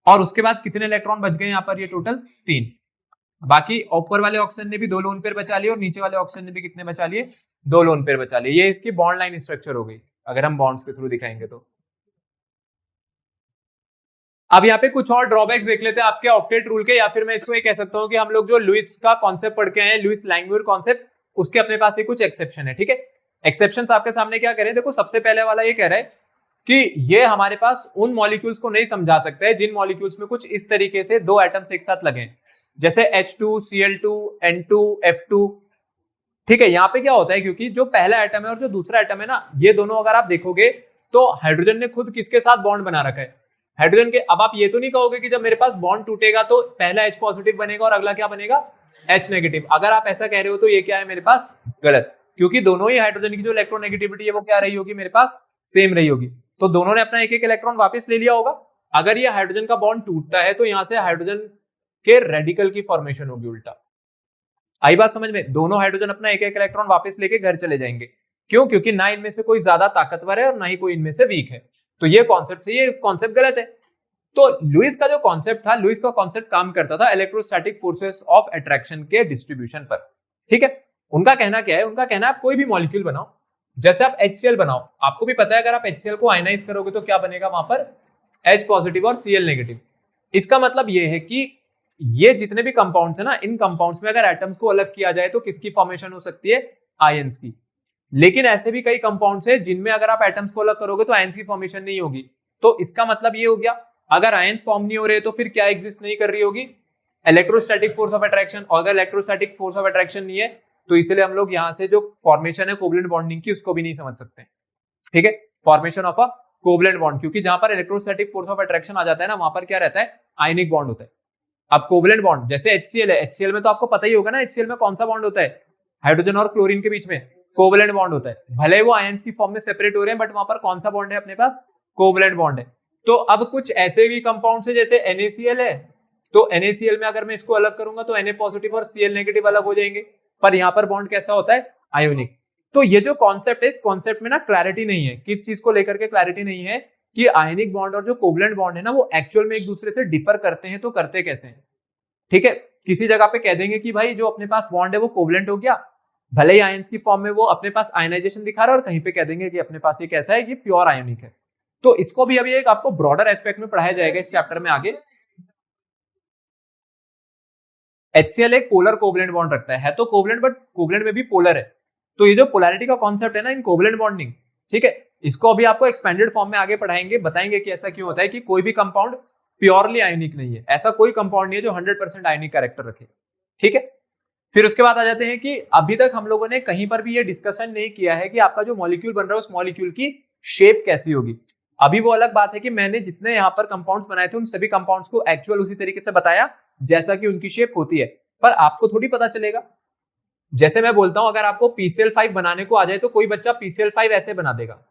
और उसके बाद कितने इलेक्ट्रॉन बच गए यहाँ पर, ये टोटल 3। बाकी ऊपर वाले ऑक्सीजन ने भी 2 लोन पेयर बचा लिए और नीचे वाले ऑक्सीजन ने भी कितने बचा लिए, 2 लोन पेयर बचा लिए। ये इसकी बॉन्ड लाइन स्ट्रक्चर हो गई अगर हम बॉन्ड्स के थ्रू दिखाएंगे तो। अब यहाँ पे कुछ और ड्रॉबैक्स देख लेते हैं आपके ऑक्टेट रूल के, या फिर मैं इसको ये कह सकता हूँ कि हम लोग जो लुईस का कॉन्सेप्ट पढ़ के आए हैं, लुईस लैंगमुइर कॉन्सेप्ट, उसके अपने पास ही कुछ एक्सेप्शन है। ठीक है, एक्सेप्शंस आपके सामने क्या कह रहे हैं, देखो सबसे पहले वाला ये कह रहा है कि ये हमारे पास उन मॉलिक्यूल्स को नहीं समझा सकते हैं जिन मॉलिक्यूल्स में कुछ इस तरीके से 2 एटम्स एक साथ लगे, जैसे H2, Cl2, N2, F2। ठीक है, यहाँ पे क्या होता है, क्योंकि जो पहला एटम है और जो दूसरा एटम है ना, ये दोनों अगर आप देखोगे तो हाइड्रोजन ने खुद किसके साथ बॉन्ड बना रखा है, हाइड्रोजन के। अब आप ये तो नहीं कहोगे कि जब मेरे पास बॉन्ड टूटेगा तो पहला H पॉजिटिव बनेगा और अगला क्या बनेगा, H नेगेटिव। अगर आप ऐसा कह रहे हो तो ये क्या है मेरे पास गलत, क्योंकि दोनों ही हाइड्रोजन की जो इलेक्ट्रोनेगेटिविटी है वो क्या रही होगी मेरे पास, सेम रही होगी। तो दोनों ने अपना एक एक इलेक्ट्रॉन वापस ले लिया होगा। अगर ये हाइड्रोजन का बॉन्ड टूटता है तो यहां से हाइड्रोजन के रेडिकल की फॉर्मेशन होगी उल्टा। आई बात समझ में, दोनों हाइड्रोजन अपना एक एक इलेक्ट्रॉन वापस लेके घर चले जाएंगे। क्यों, क्योंकि ना इनमें से कोई ज्यादा ताकतवर है और ना ही कोई इनमें से वीक है। तो ये कॉन्सेप्ट से ये कॉन्सेप्ट गलत है। तो लुईस का जो कॉन्सेप्ट था, लुईस का कॉन्सेप्ट काम करता था इलेक्ट्रोस्टैटिक फोर्सेस ऑफ अट्रैक्शन के डिस्ट्रीब्यूशन पर। ठीक है, उनका कहना क्या है, उनका कहना है आप कोई भी मॉलिक्यूल बनाओ, जैसे आप HCl बनाओ, आपको भी पता है अगर आप HCl को आयनाइज करोगे तो क्या बनेगा वहां पर, H पॉजिटिव और Cl नेगेटिव। इसका मतलब ये है कि ये जितने भी कंपाउंड्स है ना, इन कंपाउंड्स में अगर एटम्स को अलग किया जाए तो किसकी फॉर्मेशन हो सकती है, आयंस की। लेकिन ऐसे भी कई कंपाउंड्स है जिनमें अगर आप एटम्स को अलग करोगे तो आयंस की फॉर्मेशन नहीं होगी। तो इसका मतलब ये हो गया, अगर आयंस फॉर्म नहीं हो रहे तो फिर क्या एग्जिस्ट नहीं कर रही होगी, इलेक्ट्रोस्टैटिक फोर्स ऑफ अट्रैक्शन। और अगर इलेक्ट्रोस्टैटिक फोर्स ऑफ अट्रैक्शन नहीं है तो इसलिए हम लोग यहां से जो फॉर्मेशन है कोवलेंट बॉन्डिंग की, उसको भी नहीं समझ सकते। ठीक है, formation of a covalent bond, क्योंकि जहां पर इलेक्ट्रोस्टैटिक फोर्स ऑफ अट्रैक्शन आ जाता है ना, वहां पर क्या रहता है, आयनिक बॉन्ड होता है। अब कोवलेंट बॉन्ड जैसे HCl है, HCl में तो आपको पता ही होगा ना, HCl में कौन सा बॉन्ड होता है, हाइड्रोजन और क्लोरीन के बीच में कोवलेंट बॉन्ड होता है। भले वो आयंस की फॉर्म में सेपरेट हो रहे हैं, बट वहां पर कौन सा बॉन्ड है अपने पास, कोवलेंट बॉन्ड है। तो अब कुछ ऐसे भी कंपाउंड है जैसे NaCl है, तो NaCl में अगर मैं इसको अलग करूंगा तो Na पॉजिटिव और Cl नेगेटिव अलग हो जाएंगे, पर यहाँ पर बॉन्ड कैसा होता है, आयोनिक। तो ये जो कॉन्सेप्ट है, इस कॉन्सेप्ट में ना क्लैरिटी नहीं है, किस चीज को लेकर के क्लैरिटी नहीं है कि आयनिक बॉन्ड और जो कोवलेंट बॉन्ड है ना, वो एक्चुअल में एक दूसरे से डिफर करते हैं, तो करते कैसे हैं। ठीक है, किसी जगह पे कह देंगे कि भाई जो अपने पास बॉन्ड है वो कोवलेंट हो गया, भले ही आयंस की फॉर्म में वो अपने पास आयनाइजेशन दिखा रहा है, और कहीं पे कह देंगे कि अपने पास ये कैसा है, ये प्योर आयोनिक है। तो इसको भी अभी एक आपको ब्रॉडर एस्पेक्ट में पढ़ाया जाएगा इस चैप्टर में आगे। HCl एक पोलर कोवलेंट बॉन्ड रखता है तो कोवलेंट, बट कोवलेंट में भी पोलर है। तो ये जो पोलैरिटी का कॉन्सेप्ट है ना इन कोवलेंट बॉन्डिंग, ठीक है, इसको अभी आपको एक्सपेंडेड फॉर्म में आगे पढ़ाएंगे, बताएंगे कि ऐसा क्यों होता है कि कोई भी कंपाउंड प्योरली आयोनिक नहीं है। ऐसा कोई कंपाउंड नहीं है जो 100% आयोनिक कैरेक्टर रखे। ठीक है, फिर उसके बाद आ जाते हैं कि अभी तक हम लोगों ने कहीं पर भी ये डिस्कशन नहीं किया है कि आपका जो मॉलिक्यूल बन रहा है उस मॉलिक्यूल की शेप कैसी होगी। अभी वो अलग बात है कि मैंने जितने यहाँ पर कंपाउंड्स बनाए थे उन सभी कंपाउंड्स को एक्चुअल उसी तरीके से बताया, जैसा कि उनकी शेप होती है, पर आपको थोड़ी पता चलेगा। जैसे मैं बोलता हूं अगर आपको PCl5 बनाने को आ जाए तो कोई बच्चा PCl5 ऐसे बना देगा,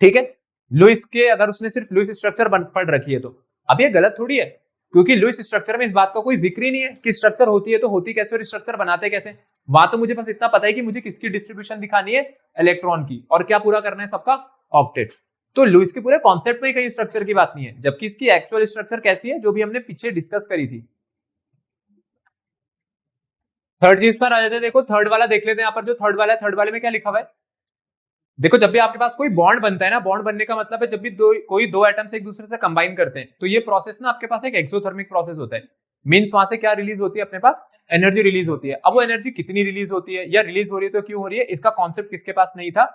ठीक है। लुईस के अगर उसने सिर्फ लुईस स्ट्रक्चर पढ़ रखी है तो अब ये गलत थोड़ी है, क्योंकि लुईस स्ट्रक्चर में इस बात का कोई जिक्र ही नहीं है कि स्ट्रक्चर होती है तो होती कैसे और स्ट्रक्चर बनाते कैसे। वहां तो मुझे बस इतना पता है कि मुझे किसकी डिस्ट्रीब्यूशन दिखानी है, इलेक्ट्रॉन की, और क्या पूरा करना है सबका, ऑक्टेट। तो लुईस के पूरे कॉन्सेप्ट में कहीं स्ट्रक्चर की बात नहीं है, जबकि इसकी एक्चुअल स्ट्रक्चर कैसी है जो भी हमने पीछे डिस्कस करी थी। थर्ड चीज पर आ जाते हैं, देखो थर्ड वाला देख लेते हैं। यहाँ पर जो थर्ड वाला है, थर्ड वाले में क्या लिखा हुआ है, देखो जब भी आपके पास कोई बॉन्ड बनता है ना, बॉन्ड बनने का मतलब है जब भी कोई दो एटम्स एक दूसरे से कंबाइन करते हैं तो ये प्रोसेस ना आपके पास एक एक्सोथर्मिक प्रोसेस होता है। मींस वहां से क्या रिलीज होती है, अपने पास एनर्जी रिलीज होती है। अब वो एनर्जी कितनी रिलीज होती है या रिलीज हो रही है तो क्यों हो रही है, इसका कॉन्सेप्ट किसके पास नहीं था,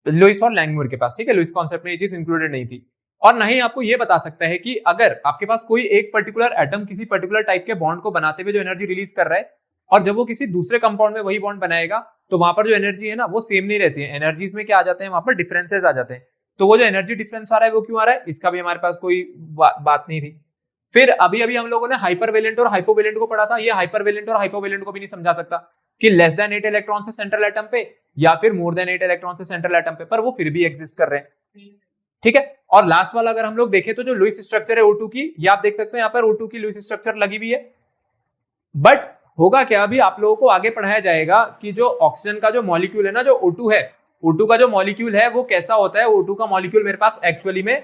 लुईस और लैंगमुर के पास, ठीक है। लुईस कॉन्सेप्ट में ये चीज इंक्लूडेड नहीं थी। और नहीं आपको ये बता सकता है कि अगर आपके पास कोई एक पर्टिकुलर एटम किसी पर्टिकुलर टाइप के बॉन्ड को बनाते हुए जो एनर्जी रिलीज कर रहा है, और जब वो किसी दूसरे कंपाउंड में वही बॉन्ड बनाएगा तो वहां पर जो एनर्जी है ना वो सेम नहीं रहती है। एनर्जीज में क्या आ जाते हैं, वहां पर डिफरेंसेस आ जाते हैं। तो वो जो एनर्जी डिफरेंस आ रहा है वो क्यों आ रहा है, इसका भी हमारे पास कोई बात नहीं थी। फिर अभी अभी हम लोगों ने हाइपरवेलेंट और हाइपोवेलेंट को पढ़ा था। ये हाइपरवेलेंट और हाइपोवेलेंट को भी नहीं समझा सकता कि लेस देन 8 इलेक्ट्रॉन से सेंट्रल एटम पे या फिर मोर देन 8 इलेक्ट्रॉन से सेंट्रल एटम पे, पर वो फिर भी एग्जिस्ट कर रहे हैं, ठीक है। और लास्ट वाला अगर हम लोग देखें तो जो लुईस स्ट्रक्चर है O2 की, ये आप देख सकते हैं यहाँ पर O2 की लुईस स्ट्रक्चर लगी हुई है। बट होगा क्या, अभी आप लोगों को आगे पढ़ाया जाएगा कि जो ऑक्सीजन का जो मॉलिक्यूल है ना, जो O2 है, O2 का जो मॉलिक्यूल है वो कैसा होता है। O2 का मॉलिक्यूल मेरे पास एक्चुअली में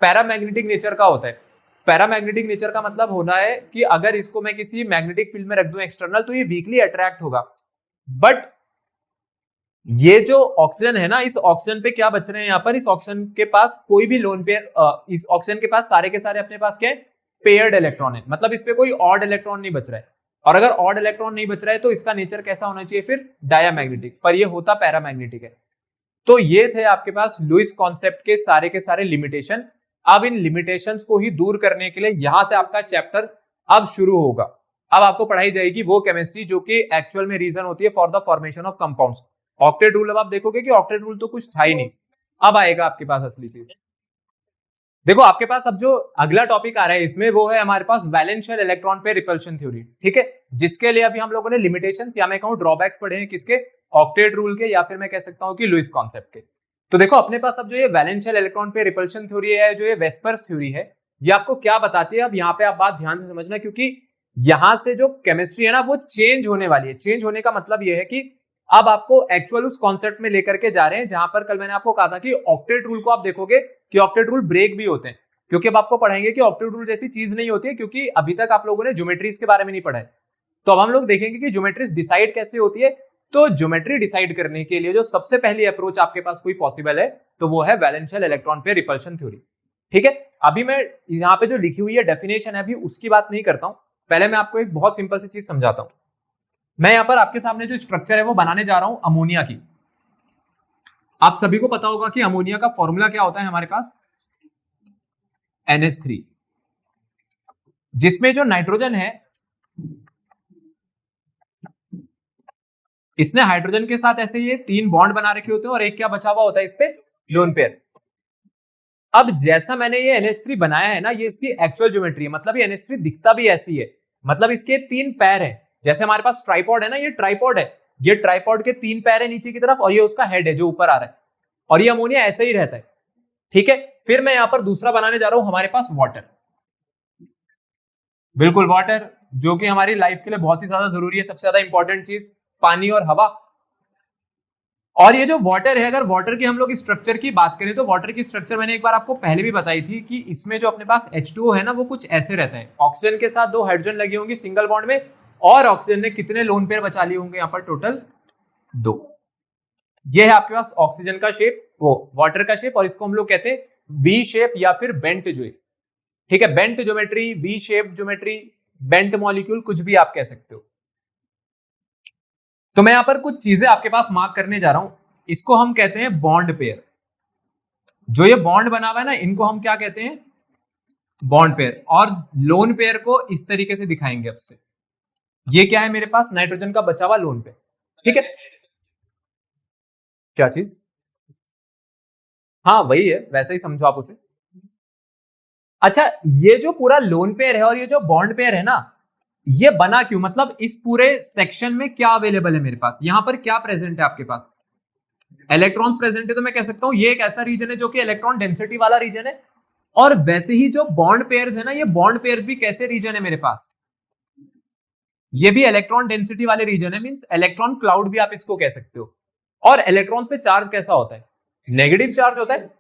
पैरामैग्नेटिक नेचर का होता है। पैरामैग्नेटिक नेचर का मतलब होना है कि अगर इसको मैं किसी मैग्नेटिक फील्ड में रख दूं एक्सटर्नल तो ये वीकली अट्रैक्ट होगा। बट ये जो ऑक्सीजन है ना, इस ऑक्सीजन पे क्या बच रहे हैं यहाँ पर, इस ऑक्सीजन के पास कोई भी लोन पेयर, इस ऑक्सीजन के पास सारे के सारे अपने पास क्या है, पेयर्ड इलेक्ट्रॉन है। मतलब इस पे कोई ऑड इलेक्ट्रॉन नहीं बच रहा है। और अगर ऑड इलेक्ट्रॉन नहीं बच रहा है तो इसका नेचर कैसा होना चाहिए फिर, डायामैग्नेटिक, पर ये होता पैरामैग्नेटिक है। तो ये थे आपके पास लुईस कॉन्सेप्ट के सारे लिमिटेशन। अब इन लिमिटेशंस को ही दूर करने के लिए यहां से आपका चैप्टर अब शुरू होगा। अब आपको पढ़ाई जाएगी वो केमिस्ट्री जो कि एक्चुअल में रीजन होती है for the formation of compounds. Octet rule, अब आप देखोगे कि ऑक्टेट रूल तो कुछ था ही नहीं, अब आएगा आपके पास असली चीज। देखो आपके पास अब जो अगला टॉपिक आ रहा है इसमें वो है हमारे पास वैलेंशियल इलेक्ट्रॉन पे रिपल्शन थ्योरी, ठीक है। जिसके लिए अभी हम लोगों ने लिमिटेशंस या मैं कहूं ड्रॉबैक्स पढ़े हैं, किसके, ऑक्टेट रूल के, या फिर मैं कह सकता हूं कि लुईस कॉन्सेप्ट के। तो देखो अपने पास अब जो ये वैलेंशियल इलेक्ट्रॉन पे रिपल्शन थ्योरी है, जो ये वेस्पर्स थ्योरी है, ये आपको क्या बताती है। अब यहाँ पे आप बात ध्यान से समझना, क्योंकि यहां से जो केमिस्ट्री है ना वो चेंज होने वाली है। चेंज होने का मतलब ये है कि अब आपको एक्चुअल उस कॉन्सेप्ट में लेकर के जा रहे हैं जहां पर कल मैंने आपको कहा था कि ऑक्टेट रूल को आप देखोगे कि ऑक्टेट रूल ब्रेक भी होते हैं, क्योंकि अब आपको पढ़ाएंगे कि ऑक्टेट रूल जैसी चीज नहीं होती है, क्योंकि अभी तक आप लोगों ने ज्योमेट्रीज के बारे में नहीं पढ़ा है। तो अब हम लोग देखेंगे कि ज्योमेट्रीज डिसाइड कैसे होती है। तो ज्योमेट्री डिसाइड करने के लिए जो सबसे पहली अप्रोच आपके पास कोई पॉसिबल है तो वो है वैलेंशियल इलेक्ट्रॉन पे रिपल्शन थ्योरी, ठीक है। अभी मैं यहाँ पे जो लिखी हुई है डेफिनेशन है अभी उसकी बात नहीं करता हूं, पहले मैं आपको एक बहुत सिंपल सी चीज समझाता हूं। मैं यहाँ पर आपके सामने जो स्ट्रक्चर है वो बनाने जा रहा हूं अमोनिया की। आप सभी को पता होगा कि अमोनिया का फॉर्मूला क्या होता है हमारे पास, NH3, जिसमें जो नाइट्रोजन है इसने हाइड्रोजन के साथ ऐसे ये 3 बॉन्ड बना रखे होते हैं और एक क्या बचा हुआ होता है इस पे, लोन पेयर। अब जैसा मैंने ये NH3 बनाया है ना, ये इसकी एक्चुअल ज्योमेट्री है, मतलब ये NH3 दिखता भी ऐसी है। मतलब इसके 3 पैर है, जैसे हमारे पास ट्राइपॉड है ना, ये ट्राइपॉड है, ये ट्राइपॉड के 3 पैर है नीचे की तरफ और ये उसका हेड है जो ऊपर आ रहा है, और ये अमोनिया ऐसे ही रहता है, ठीक है। फिर मैं यहां पर दूसरा बनाने जा रहा हूं हमारे पास वाटर, बिल्कुल वाटर, जो कि हमारी लाइफ के लिए बहुत ही ज्यादा जरूरी है, सबसे ज्यादा इंपॉर्टेंट चीज पानी और हवा। और ये जो वाटर है, अगर वाटर की हम लोग स्ट्रक्चर की बात करें तो वाटर की स्ट्रक्चर मैंने एक बार आपको पहले भी बताई थी कि इसमें जो अपने पास H2O है ना वो कुछ ऐसे रहता है। ऑक्सीजन के साथ 2 हाइड्रोजन लगी होंगी सिंगल बॉन्ड में, और ऑक्सीजन ने कितने लोन पेयर बचा लिए होंगे यहाँ पर, टोटल 2। ये है आपके पास ऑक्सीजन का शेप, वो वाटर का शेप, और इसको हम लोग कहते हैं वी शेप या फिर बेंट जो, ठीक है। Bent geometry, V shape geometry, bent molecule, कुछ भी आप कह सकते हो। तो मैं यहां पर कुछ चीजें आपके पास मार्क करने जा रहा हूं, इसको हम कहते हैं बॉन्ड पेयर। जो ये बॉन्ड बना हुआ है ना, इनको हम क्या कहते हैं, बॉन्ड पेयर। और लोन पेयर को इस तरीके से दिखाएंगे अब से। ये क्या है मेरे पास, नाइट्रोजन का बचा हुआ लोन पेयर, ठीक है। क्या चीज, हाँ वही है, वैसे ही समझो आप उसे। अच्छा, ये जो पूरा लोन पेयर है और ये जो बॉन्ड पेयर है ना, ये बना क्यों? मतलब इस पूरे सेक्शन में क्या अवेलेबल है मेरे पास, यहां पर क्या प्रेजेंट है आपके पास? इलेक्ट्रॉन प्रेजेंट है, तो मैं कह सकता हूं ये एक ऐसा रीजन है जो कि इलेक्ट्रॉन डेंसिटी वाला रीजन है। और वैसे ही जो बॉन्ड पेयर्स है ना, ये बॉन्ड पेयर्स भी कैसे रीजन है मेरे पास? ये भी इलेक्ट्रॉन डेंसिटी वाले रीजन है, मींस इलेक्ट्रॉन क्लाउड भी आप इसको कह सकते हो। और इलेक्ट्रॉन्स पे चार्ज कैसा होता है? नेगेटिव चार्ज होता है।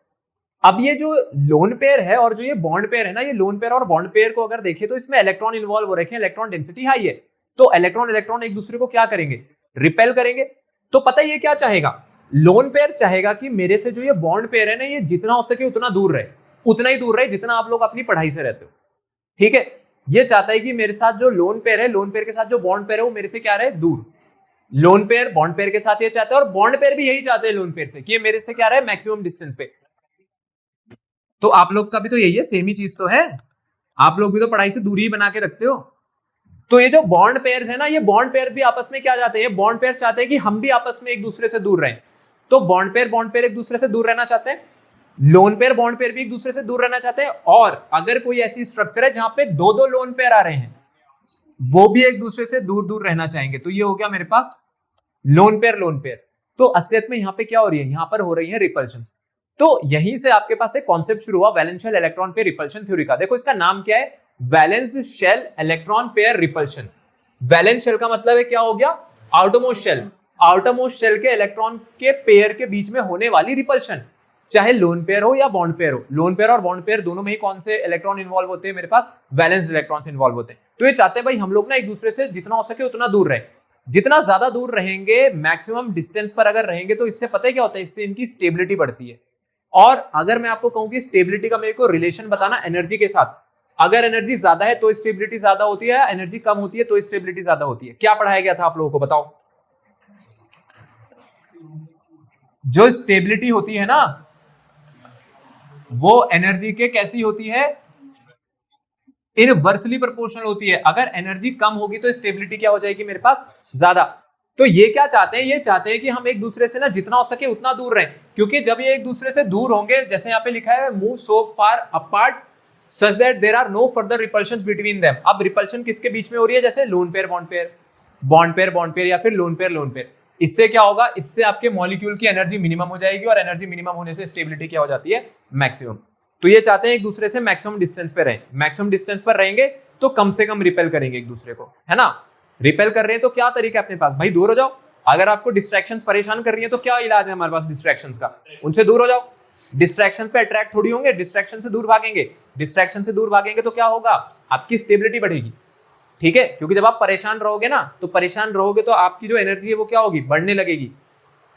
अब ये जो लोन पेयर है और जो ये बॉन्ड पेयर है ना, ये लोन पेयर और बॉन्ड पेयर को अगर देखें तो इसमें इलेक्ट्रॉन इन्वॉल्व हो रखे हैं, इलेक्ट्रॉन डेंसिटी हाई है। तो इलेक्ट्रॉन इलेक्ट्रॉन एक दूसरे को क्या करेंगे? रिपेल करेंगे। तो पता ये क्या चाहेगा? लोन पेयर चाहेगा कि मेरे से जो ये बॉन्ड पेयर है ना, ये जितना हो सके उतना दूर रहे, उतना ही दूर रहे जितना आप लोग अपनी पढ़ाई से रहते हो। ठीक है, ये चाहता है कि मेरे साथ जो लोन पेयर है, लोन पेयर के साथ जो बॉन्ड पेयर है, वो मेरे से क्या रहे? दूर। लोन पेयर बॉन्ड पेयर के साथ ये चाहता है और बॉन्ड पेयर भी यही चाहते हैं लोन पेयर से कि ये मेरे से क्या रहे? मैक्सिमम डिस्टेंस पे। तो आप लोग का भी तो यही है, सेम ही चीज तो है। आप लोग भी तो पढ़ाई से दूरी ही बना के रखते हो। तो ये जो बॉन्ड पेयर्स है ना, ये बॉन्ड पेयर भी आपस में क्या चाहते हैं? बॉन्ड पेयर चाहते हैं कि हम भी आपस में एक दूसरे से दूर रहें। तो बॉन्ड पेयर एक दूसरे से दूर रहना चाहते हैं, लोन पेयर बॉन्ड पेयर भी एक दूसरे से दूर रहना चाहते हैं। और अगर कोई ऐसी स्ट्रक्चर है जहां पे दो दो लोन पेयर आ रहे हैं, वो भी एक दूसरे से दूर दूर रहना चाहेंगे। तो ये हो गया मेरे पास लोन पेयर लोन पेयर। तो असलियत में यहां पे क्या हो रही है? यहां पर हो रही है रिपल्शन। तो यहीं से आपके पास एक कॉन्सेप्ट शुरू हुआ valential electron pair repulsion theory का। देखो इसका नाम क्या है? Valenced shell electron pair repulsion. Valence shell का मतलब है क्या हो गया? Outermost shell. आउटरमोस्ट शेल के इलेक्ट्रॉन के पेयर के बीच में होने वाली रिपल्शन, चाहे लोन पेयर हो या बॉन्ड पेयर हो। लोन पेयर और बॉन्ड पेयर दोनों में ही कौन से इलेक्ट्रॉन इन्वॉल्व होते हैं? मेरे पास वैलेंस इलेक्ट्रॉन्स इन्वॉल्व होते हैं। तो ये चाहते हैं भाई हम लोग ना एक दूसरे से जितना हो सके उतना दूर रहे। जितना ज्यादा दूर रहेंगे, मैक्सिमम डिस्टेंस पर अगर रहेंगे, तो इससे पता है क्या होता है? इससे इनकी स्टेबिलिटी बढ़ती है। और अगर मैं आपको कहूं कि स्टेबिलिटी का मेरे को रिलेशन बताना एनर्जी के साथ, अगर एनर्जी ज्यादा है तो स्टेबिलिटी ज्यादा होती है, एनर्जी कम होती है तो स्टेबिलिटी ज्यादा होती है। क्या पढ़ाया गया था आप लोगों को? बताओ। जो स्टेबिलिटी होती है ना, वो एनर्जी के कैसी होती है? इनवर्सली प्रोपोर्शनल होती है। अगर एनर्जी कम होगी तो स्टेबिलिटी क्या हो जाएगी मेरे पास? ज्यादा। तो ये क्या चाहते हैं? ये चाहते हैं कि हम एक दूसरे से ना जितना हो सके उतना दूर रहें, क्योंकि जब ये एक दूसरे से दूर होंगे, जैसे यहाँ पे लिखा है move so far apart such that there are no further repulsions between them. अब रिपल्शन किसके बीच में हो रही है? जैसे lone pair bond pair, bond pair bond pair, या फिर लोन पेयर लोन पेयर। इससे क्या होगा? इससे आपके मॉलिक्यूल की एनर्जी मिनिमम हो जाएगी, और एनर्जी मिनिमम होने से स्टेबिलिटी क्या हो जाती है? मैक्सिमम। तो ये चाहते हैं एक दूसरे से मैक्सिमम डिस्टेंस पे रहें। मैक्सिमम डिस्टेंस पर रहेंगे तो कम से कम रिपेल करेंगे एक दूसरे को, है ना? रिपेल कर रहे हैं तो क्या तरीका है अपने पास? भाई दूर हो जाओ। अगर आपको डिस्ट्रैक्शंस परेशान कर रही है तो क्या इलाज है हमारे पास डिस्ट्रैक्शंस का? उनसे दूर हो जाओ। डिस्ट्रैक्शन पे अट्रैक्ट थोड़ी होंगे, डिस्ट्रैक्शन से दूर भागेंगे। डिस्ट्रैक्शन से दूर भागेंगे तो क्या होगा? आपकी स्टेबिलिटी बढ़ेगी। ठीक है, क्योंकि जब आप परेशान रहोगे ना, तो परेशान रहोगे तो आपकी जो एनर्जी है वो क्या होगी? बढ़ने लगेगी।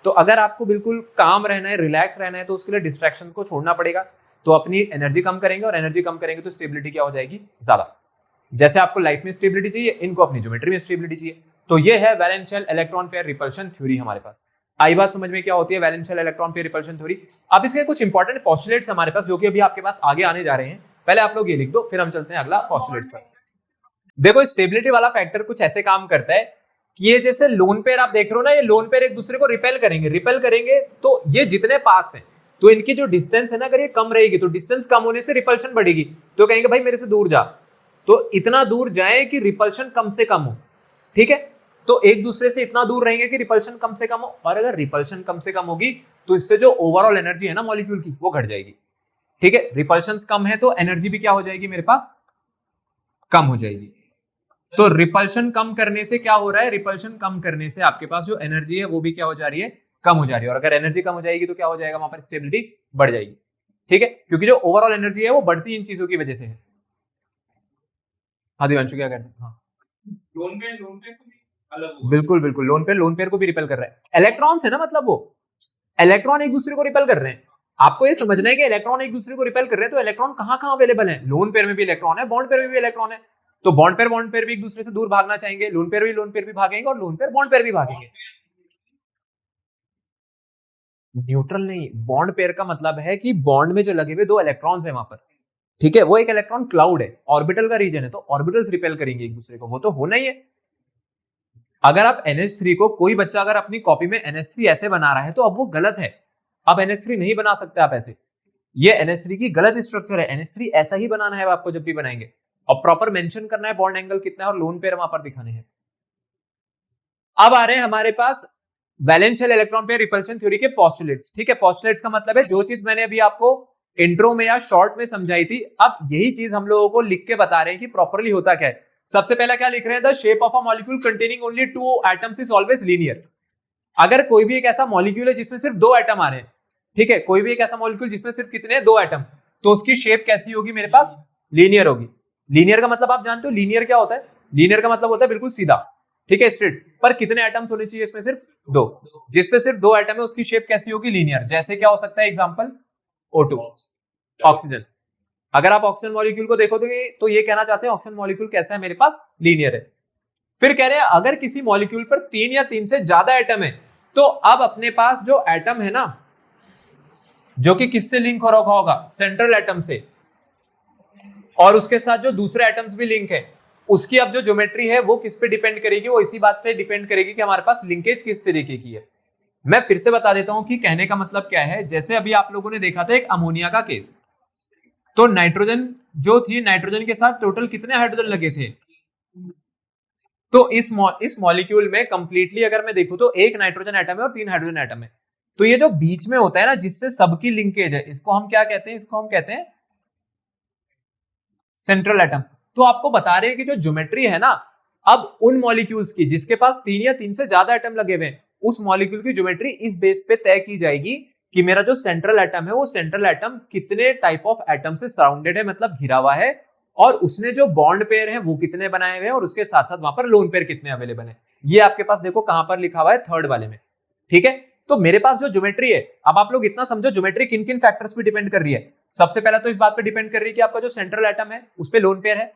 तो अगर आपको बिल्कुल काम रहना है, रिलैक्स रहना है, तो उसके लिए डिस्ट्रैक्शन को छोड़ना पड़ेगा। तो अपनी एनर्जी कम करेंगे, और एनर्जी कम करेंगे तो स्टेबिलिटी क्या हो जाएगी? ज्यादा। जैसे आपको लाइफ में स्टेबिलिटी चाहिए, इनको अपनी ज्योमेट्री में स्टेबिलिटी चाहिए। तो ये है वैलेंशियल इलेक्ट्रॉन पेयर रिपल्शन थ्योरी हमारे पास। आई बात समझ में क्या होती है वैलेंशियल इलेक्ट्रॉन पेयर रिपल्शन थ्योरी? अब इसके कुछ इंपॉर्टेंट पोस्टुलेट्स हमारे पास, जो कि अभी आपके पास आगे आने जा रहे हैं। पहले आप लोग ये लिख दो, फिर हम चलते हैं अगला पोस्टुलेट्स पर। देखो स्टेबिलिटी वाला फैक्टर कुछ ऐसे काम करता है कि ये जैसे लोन पेयर आप देख रहे हो ना, ये लोन पेयर एक दूसरे को रिपेल करेंगे तो ये जितने पास है, तो इनकी जो डिस्टेंस है ना, अगर ये कम रहेगी तो डिस्टेंस कम होने से रिपल्शन बढ़ेगी। तो कहेंगे भाई मेरे से दूर जा, तो इतना दूर जाए कि रिपल्शन कम से कम हो। ठीक है, तो एक दूसरे से इतना दूर रहेंगे कि रिपल्शन कम से कम हो। और अगर रिपल्शन कम से कम होगी तो इससे जो ओवरऑल एनर्जी है ना मॉलिक्यूल की, वो घट जाएगी। ठीक है, रिपल्शन कम है तो एनर्जी भी क्या हो जाएगी मेरे पास? कम हो जाएगी। तो रिपल्शन कम करने से क्या हो रहा है? रिपल्शन कम करने से आपके पास जो एनर्जी है वो भी क्या हो जा रही है? कम हो जा रही है। और अगर एनर्जी कम हो जाएगी तो क्या हो जाएगा? वहां पर स्टेबिलिटी बढ़ जाएगी। ठीक है, क्योंकि जो ओवरऑल एनर्जी है वो बढ़ती इन चीजों की वजह से है। हाँ दिवांशु क्या करते हैं? हाँ लोन पेयर बिल्कुल बिल्कुल, लोन पेयर को भी रिपेल कर रहा है। इलेक्ट्रॉन्स है ना, मतलब वो इलेक्ट्रॉन एक दूसरे को रिपेल कर रहे हैं। आपको ये समझना है कि इलेक्ट्रॉन एक दूसरे को रिपेल कर रहे हैं, तो इलेक्ट्रॉन कहां कहां अवेलेबल है? लोन पेयर में भी इलेक्ट्रॉन है, बॉन्ड पेयर में भी इलेक्ट्रॉन है। तो बॉन्ड पेयर भी एक दूसरे से दूर भागना चाहेंगे, लोन पेयर भी भागेंगे, और लोन पेयर बॉन्ड पेयर भी भागेंगे। न्यूट्रल नहीं, बॉन्ड पेयर का मतलब है कि बॉन्ड में जो लगे हुए दो इलेक्ट्रॉन्स है वहां पर। ठीक है, वो एक इलेक्ट्रॉन क्लाउड है, ऑर्बिटल का रीजन है, तो ऑर्बिटल्स रिपेल करेंगे एक दूसरे को, वो तो होना ही है। अगर आप NH3 को, कोई बच्चा अगर अपनी कॉपी में NH3 ऐसे बना रहा है तो अब वो गलत है। अब NH3 नहीं बना सकते आप ऐसे। ये NH3 की गलत स्ट्रक्चर है, NH3 ऐसा ही बनाना है आपको जब भी बनाएंगे, और प्रॉपर मेंशन करना है बॉन्ड एंगल कितना है और लोन पेयर वहां पर दिखाने हैं। अब आ रहे हैं हमारे पास वैलेंशियल इलेक्ट्रॉन पेयर रिपल्शन थ्योरी के पोस्टुलेट्स। ठीक है, पोस्टुलेट्स का मतलब है जो चीज मैंने अभी आपको इंट्रो में या शॉर्ट में समझाई थी, अब यही चीज हम लोगों को लिख के बता रहे हैं कि प्रॉपरली होता क्या है। सबसे पहला क्या लिख रहे हैं, the shape of a molecule containing only 2 atoms is always linear. अगर कोई भी एक ऐसा मॉलिक्यूल है जिसमें सिर्फ 2 एटम आ रहे हैं, ठीक है, कोई भी एक ऐसा मॉलिक्यूल जिसमें सिर्फ कितने 2 एटम, तो उसकी शेप कैसी होगी मेरे पास, लीनियर होगी। लीनियर का मतलब आप जानते हो लीनियर क्या होता है, लीनियर का मतलब होता है बिल्कुल सीधा, ठीक है, स्ट्रेट। पर कितने एटम्स होने चाहिए इसमें, सिर्फ 2। जिसपे सिर्फ 2 एटम है उसकी शेप कैसी होगी, लीनियर। जैसे क्या हो सकता है एग्जांपल, O2, ऑक्सीजन। अगर आप ऑक्सीजन मॉलिक्यूल को देखो तो ये कहना चाहते हैं ऑक्सीजन मॉलिक्यूल कैसा है, मेरे पास लीनियर है। फिर कह रहे हैं अगर किसी मॉलिक्यूल पर 3 या 3 से ज्यादा एटम है, तो अब अपने पास जो एटम है ना, जो कि किससे लिंक हो रखा होगा, सेंट्रल एटम से, और उसके साथ जो दूसरे एटम्स भी लिंक है, उसकी अब जो ज्योमेट्री है वो किस पे डिपेंड करेगी, वो इसी बात पे डिपेंड करेगी कि हमारे पास लिंकेज किस तरीके की है। मैं फिर से बता देता हूं कि कहने का मतलब क्या है। जैसे अभी आप लोगों ने देखा था एक अमोनिया का केस, तो नाइट्रोजन जो थी, नाइट्रोजन के साथ टोटल कितने हाइड्रोजन लगे थे, तो इस मॉलिक्यूल में कंप्लीटली अगर मैं देखूं तो 1 नाइट्रोजन एटम है और 3 हाइड्रोजन एटम है। तो ये जो बीच में होता है ना, जिससे सबकी लिंकेज है, इसको हम क्या कहते हैं, इसको हम कहते हैं सेंट्रल एटम। तो आपको बता रहे हैं कि जो ज्योमेट्री है ना, अब उन मॉलिक्यूल्स की जिसके पास 3 या 3 से ज्यादा एटम लगे हुए हैं, उस मॉलिक्यूल की ज्योमेट्री इस बेस पे तय की जाएगी कि मेरा जो सेंट्रल एटम है वो सेंट्रल एटम कितने टाइप ऑफ एटम से सराउंडेड है, मतलब घिरा हुआ है, और उसने जो बॉन्ड पेयर है वो कितने बनाए हुए हैं, और उसके साथ साथ वहां पर लोन पेयर कितने अवेलेबल है। ये आपके पास देखो कहां पर लिखा हुआ है, थर्ड वाले में। ठीक है, तो मेरे पास जो ज्योमेट्री है, अब आप लोग इतना समझो ज्योमेट्री किन किन फैक्टर्स पे डिपेंड कर रही है। सबसे पहला तो इस बात पे डिपेंड कर रही है कि आपका जो सेंट्रल एटम है उस पे लोन पेयर है।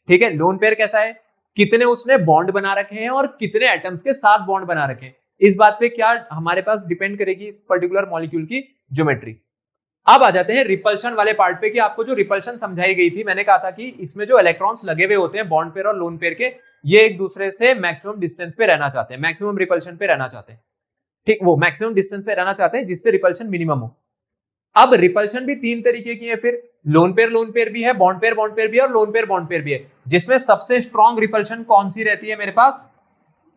ठीक है, लोन पेयर कैसा है, कितने उसने बॉन्ड बना रखे हैं और कितने एटम्स के साथ बॉन्ड बना रखे हैं, इस बात पे क्या हमारे पास डिपेंड करेगी इस पर्टिकुलर मॉलिक्यूल की ज्योमेट्री। अब आ जाते हैं रिपल्शन वाले पार्ट पे कि आपको जो रिपल्शन समझाई गई थी, मैंने कहा था कि इसमें जो इलेक्ट्रॉन्स लगे हुए होते हैं बॉन्ड पेयर और लोन पेयर के, ये एक दूसरे से मैक्सिमम डिस्टेंस पे रहना चाहते हैं, मैक्सिमम रिपल्शन पे रहना चाहते हैं। ठीक, वो मैक्सिमम डिस्टेंस पे रहना चाहते हैं जिससे रिपल्शन मिनिमम हो। अब रिपल्शन भी 3 तरीके की है, फिर लोन पेयर भी है, बॉन्ड पेयर भी है, और लोन पेयर भी है। जिसमें सबसे स्ट्रॉन्ग रिपल्शन कौन सी रहती है मेरे पास,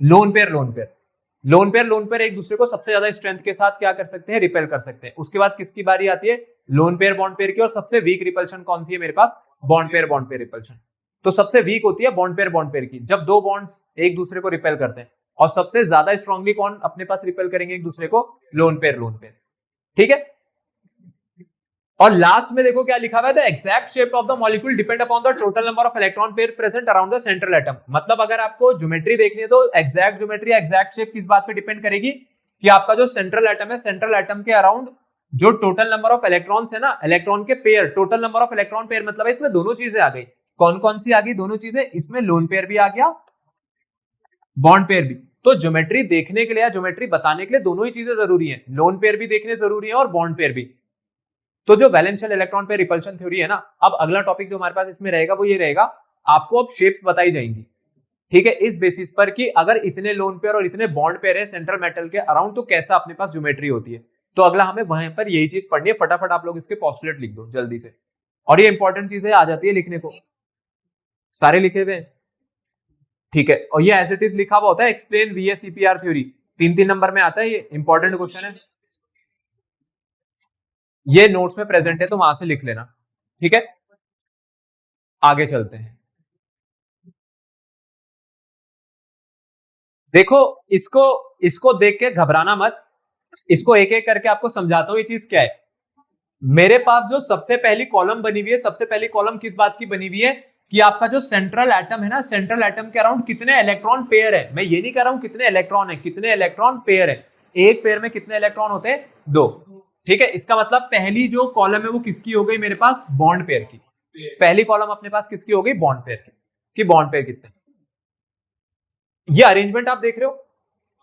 लोन पेयर एक दूसरे को सबसे ज्यादा स्ट्रेंथ के साथ क्या कर सकते हैं, रिपेल कर सकते हैं। उसके बाद किसकी बारी आती है, लोन पेयर बॉन्ड पेयर की, और सबसे वीक रिपल्शन कौन सी है मेरे पास, बॉन्ड पेयर रिपल्शन। तो सबसे वीक होती है बॉन्ड पेयर की, जब 2 बॉन्ड्स एक दूसरे को रिपेल करते हैं, और सबसे ज्यादा स्ट्रांगली कौन अपने पास रिपेल करेंगे एक दूसरे को, लोन पेयर। ठीक है, और लास्ट में देखो क्या लिखा हुआ है, the exact shape of the molecule depend upon the total number of electron pair present around the central atom. मतलब अगर आपको ज्योमेट्री देखनी है तो एग्जैक्ट ज्योमेट्री, एग्जैक्ट शेप किस बात पे डिपेंड करेगी, कि आपका जो सेंट्रल एटम है, सेंट्रल एटम के अराउंड जो टोटल नंबर ऑफ इलेक्ट्रॉन्स है ना, इलेक्ट्रॉन के pair, total number of electron pair, मतलब इसमें दोनों चीजें आ गई। कौन कौन सी आ गई, दोनों चीजें, इसमें लोन पेयर भी आ गया, बॉन्ड पेयर भी। तो ज्योमेट्री देखने के लिए या ज्योमेट्री बताने के लिए दोनों ही चीजें जरूरी है, लोन पेयर भी देखने जरूरी है और बॉन्ड पेयर भी। तो जो वैलेंशियल इलेक्ट्रॉन पेयर रिपल्शन थ्योरी है ना, अब अगला टॉपिक जो हमारे पास इसमें रहेगा वो ये रहेगा, आपको अब शेप्स बताई जाएंगी। ठीक है, इस बेसिस पर कि अगर इतने लोन पेयर और इतने बॉन्ड पेयर है सेंट्रल मेटल के अराउंड, तो कैसा अपने पास ज्योमेट्री होती है। तो अगला हमें वहां पर यही चीज पढ़नी है। फटाफट आप लोग इसके पोस्टुलेट लिख दो जल्दी से, और ये इंपॉर्टेंट चीजें आ जाती है लिखने को, सारे लिखे हुए। ठीक है, और ये एज इट इज लिखा हुआ होता है, एक्सप्लेन VSEPR थ्योरी, 3 नंबर में आता है, ये इंपॉर्टेंट क्वेश्चन है, ये नोट्स में प्रेजेंट है तो वहां से लिख लेना। ठीक है, आगे चलते हैं। देखो इसको देख के घबराना मत, इसको एक एक करके आपको समझाता हूं ये चीज क्या है। मेरे पास जो सबसे पहली कॉलम बनी हुई है, सबसे पहली कॉलम किस बात की बनी हुई है, कि आपका जो सेंट्रल एटम है ना, सेंट्रल एटम के अराउंड कितने इलेक्ट्रॉन पेयर है। मैं ये नहीं कह रहा हूं कितने इलेक्ट्रॉन है, कितने इलेक्ट्रॉन पेयर है। एक पेयर में कितने इलेक्ट्रॉन होते हैं, 2। ठीक है, इसका मतलब पहली जो कॉलम है वो किसकी हो गई मेरे पास, बॉन्ड पेयर की। पहली कॉलम अपने पास किसकी हो गई, बॉन्ड पेयर की, कि बॉन्ड पेयर कितने। ये अरेंजमेंट आप देख रहे हो,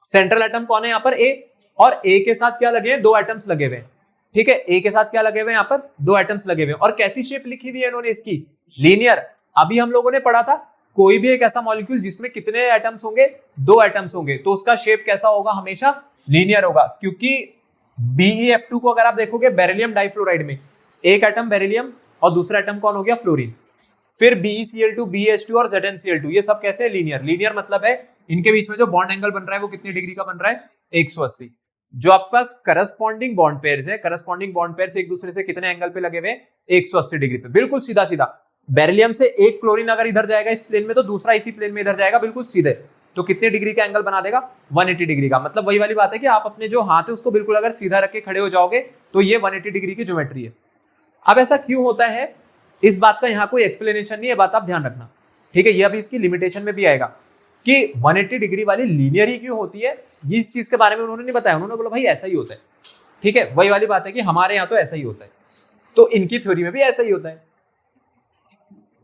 सेंट्रल एटम कौन है यहाँ पर, ए, और ए के साथ क्या लगे हैं, 2 एटम्स लगे हुए हैं। ठीक है, ए के साथ क्या लगे हुए हैं, यहाँ पर 2 एटम्स लगे हुए हैं। और कैसी शेप लिखी हुई है इन्होंने इसकी, लीनियर। अभी हम लोगों ने पढ़ा था, कोई भी एक ऐसा मॉलिक्यूल जिसमें कितने एटम्स होंगे, 2 एटम्स होंगे, तो उसका शेप कैसा होगा, हमेशा लीनियर होगा। क्योंकि BeF2 को अगर आप देखोगे बेरिलियम डाइफ्लोराइड में, एक एटम बेरिलियम और दूसरा एटम कौन हो गया, फ्लोरीन। फिर BeCl2, BH2 और ZnCl2, ये सब कैसे है, लीनियर। लीनियर मतलब है इनके बीच में जो बॉन्ड एंगल बन रहा है वो कितनी डिग्री का बन रहा है, 180। जो आपके पास करस्पॉन्डिंग बॉन्ड पेयर्स है, करस्पॉन्डिंग बॉन्ड पेयर्स एक दूसरे से कितने एंगल पे लगे हुए, 180 डिग्री पे, बिल्कुल सीधा सीधा। बेरिलियम से एक क्लोरीन अगर इधर जाएगा इस प्लेन में तो दूसरा इसी प्लेन में इधर जाएगा, बिल्कुल सीधे, तो कितने डिग्री का एंगल बना देगा, 180 डिग्री का। मतलब वही वाली बात है कि आप अपने जो हाथ है उसको बिल्कुल अगर सीधा रख के खड़े हो जाओगे तो ये 180 डिग्री की ज्योमेट्री है। अब ऐसा क्यों होता है, इस बात का यहाँ कोई एक्सप्लेनेशन नहीं है, बात आप ध्यान रखना, ठीक है। ये अभी इसकी लिमिटेशन में भी आएगा कि 180 डिग्री वाली लीनियर ही क्यों होती है, इस चीज के बारे में उन्होंने नहीं बताया। उन्होंने बोला भाई ऐसा ही होता है, ठीक है। वही वाली बात है कि हमारे यहाँ तो ऐसा ही होता है, तो इनकी थ्योरी में भी ऐसा ही होता है।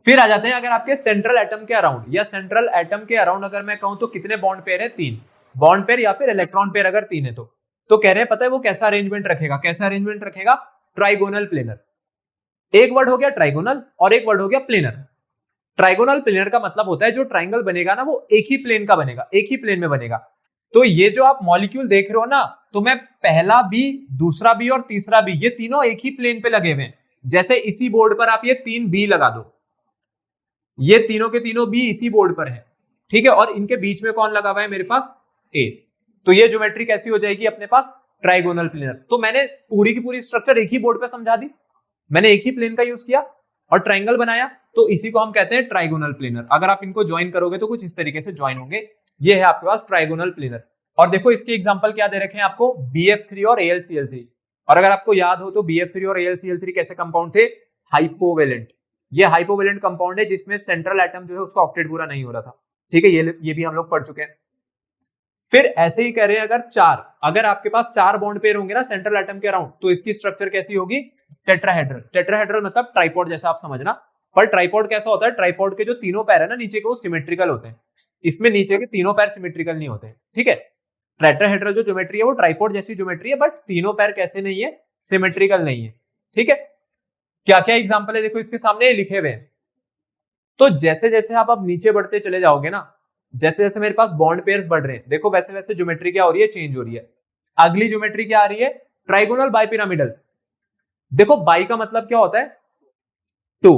फिर आ जाते हैं अगर आपके सेंट्रल एटम के अराउंड, या सेंट्रल एटम के अराउंड अगर मैं कहूं तो कितने बॉन्ड पेयर है, 3 बॉन्ड पेयर या फिर इलेक्ट्रॉन पेयर अगर 3 है तो कह रहे हैं पता है वो कैसा अरेंजमेंट रखेगा, कैसा अरेंजमेंट रखेगा, ट्राइगोनल प्लेनर। एक वर्ड हो गया ट्राइगोनल और एक वर्ड हो गया प्लेनर। ट्राइगोनल प्लेनर का मतलब होता है जो ट्राइंगल बनेगा ना वो एक ही प्लेन का बनेगा, एक ही प्लेन में बनेगा। तो ये जो आप मॉलिक्यूल देख रहे हो ना, तो मैं पहला बी, दूसरा बी और तीसरा बी, ये तीनों एक ही प्लेन पे लगे हुए हैं। जैसे इसी बोर्ड पर आप ये 3 बी लगा दो, ये तीनों के तीनों बी इसी बोर्ड पर है, ठीक है। और इनके बीच में कौन लगा हुआ है मेरे पास, ए। तो ये ज्योमेट्री कैसी हो जाएगी अपने पास, ट्राइगोनल प्लेनर। तो मैंने पूरी की पूरी स्ट्रक्चर एक ही बोर्ड पे समझा दी, मैंने एक ही प्लेन का यूज किया और ट्राइंगल बनाया, तो इसी को हम कहते हैं ट्राइगोनल प्लेनर। अगर आप इनको ज्वाइन करोगे तो कुछ इस तरीके से ज्वाइन होंगे। ये है आपके पास ट्राइगोनल प्लेनर। और देखो इसके एग्जांपल क्या दे रखे हैं आपको, BF3 और AlCl3। और अगर आपको याद हो तो BF3 और AlCl3 कैसे कंपाउंड थे, हाइपोवेलेंट। ये हाइपोवेलेंट कंपाउंड है जिसमें सेंट्रल एटम जो है उसका ऑक्टेट पूरा नहीं हो रहा था, ठीक है। ये भी हम लोग पढ़ चुके हैं। फिर ऐसे ही कह रहे हैं अगर आपके पास 4 बॉन्ड पेयर होंगे ना सेंट्रल एटम के अराउंड, तो इसकी स्ट्रक्चर कैसी होगी, टेट्राहेड्रल। टेट्राहेड्रल मतलब ट्राइपॉड जैसा आप समझना। पर ट्राइपॉड कैसा होता है, ट्राइपॉड के जो तीनों पैर है ना नीचे के वो सिमेट्रिकल होते हैं, इसमें नीचे के तीनों पैर सिमेट्रिकल नहीं होते, ठीक है। टेट्राहेड्रल जो ज्योमेट्री है वो ट्राइपॉड जैसी ज्योमेट्री है, बट तीनों पैर कैसे नहीं है, सिमेट्रिकल नहीं है, ठीक है। क्या क्या एग्जांपल है देखो इसके सामने लिखे हुए हैं। तो जैसे जैसे आप अब नीचे बढ़ते चले जाओगे ना, जैसे जैसे मेरे पास बॉन्ड पेयर्स बढ़ रहे हैं, देखो वैसे वैसे ज्योमेट्री क्या हो रही है, चेंज हो रही है। अगली ज्योमेट्री क्या आ रही है, ट्राइगोनल बाइपिरामिडल। देखो बाई का मतलब क्या होता है, 2।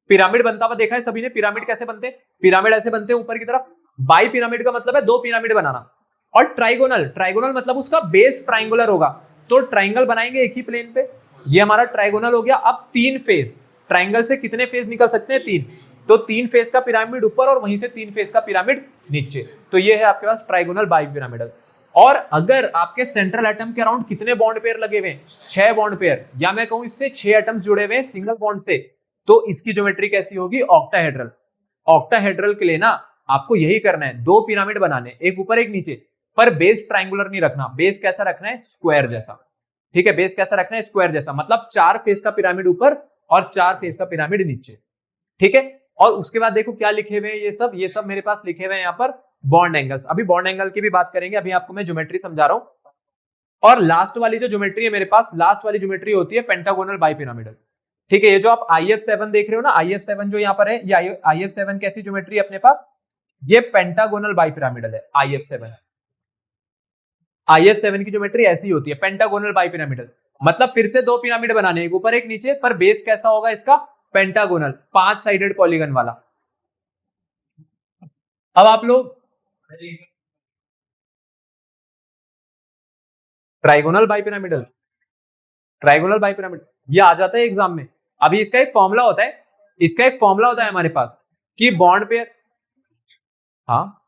पिरामिड बनता हुआ देखा है सभी ने, पिरामिड कैसे बनते हैं, पिरामिड ऐसे बनते हैं ऊपर की तरफ। बाई पिरामिड का मतलब है 2 पिरामिड बनाना। और ट्राइगोनल, ट्राइगोनल मतलब उसका बेस ट्राइंगुलर होगा, तो ट्राइंगल बनाएंगे एक ही प्लेन पे, ये हमारा ट्राइगोनल हो गया। अब 3 फेस, ट्राइंगल से कितने फेस निकल सकते हैं, 3। तो 3 फेस का पिरामिड ऊपर और वहीं से 3 फेस का पिरामिड नीचे, तो ये है आपके पास ट्राइगोनल बाइपिरामिडल। और अगर आपके सेंट्रल एटम के अराउंड कितने बॉन्ड पेयर लगे हुए हैं, 6 बॉन्ड पेयर, या मैं कहूं इससे 6 एटम्स जुड़े हुए हैं सिंगल बॉन्ड से, तो इसकी ज्योमेट्री कैसी होगी, ऑक्टाहेड्रल। ऑक्टाहेड्रल के लिए ना आपको यही करना है, 2 पिरामिड बनाने, एक ऊपर एक नीचे, पर बेस ट्राइंगुलर नहीं रखना, बेस कैसा रखना है, स्क्वायर जैसा, ठीक है। बेस कैसा रखना है, स्क्वायर जैसा, मतलब 4 फेस का पिरामिड ऊपर और 4 फेस का पिरामिड नीचे, ठीक है। और उसके बाद देखो क्या लिखे हुए हैं, ये सब मेरे पास लिखे हुए हैं यहाँ पर बॉन्ड एंगल्स। अभी बॉन्ड एंगल की भी बात करेंगे, अभी आपको मैं ज्योमेट्री समझा रहा हूं। और लास्ट वाली जो ज्योमेट्री है मेरे पास, लास्ट वाली ज्योमेट्री होती है पेंटागोनल बाइपिरामिडल, ठीक है। ये जो आप IF7 देख रहे हो ना, IF7 जो यहाँ पर है, ये IF7 कैसी ज्योमेट्री है अपने पास, ये पेंटागोनल बाइपिरामिडल है। IF7 की ज्योमेट्री ऐसी होती है, पेंटागोनल बाइपिरामिडल, मतलब फिर से 2 पिरामिड बनाने, एक ऊपर एक नीचे, पर बेस कैसा होगा इसका, पेंटागोनल, 5 साइडेड पॉलीगन वाला। अब आप लोग ट्राइगोनल बाइपिरामिडल, ट्राइगोनल बाइपिरामिडल ये आ जाता है एग्जाम में। अभी इसका एक फॉर्मूला होता है, हमारे पास कि बॉन्ड पेयर, हाँ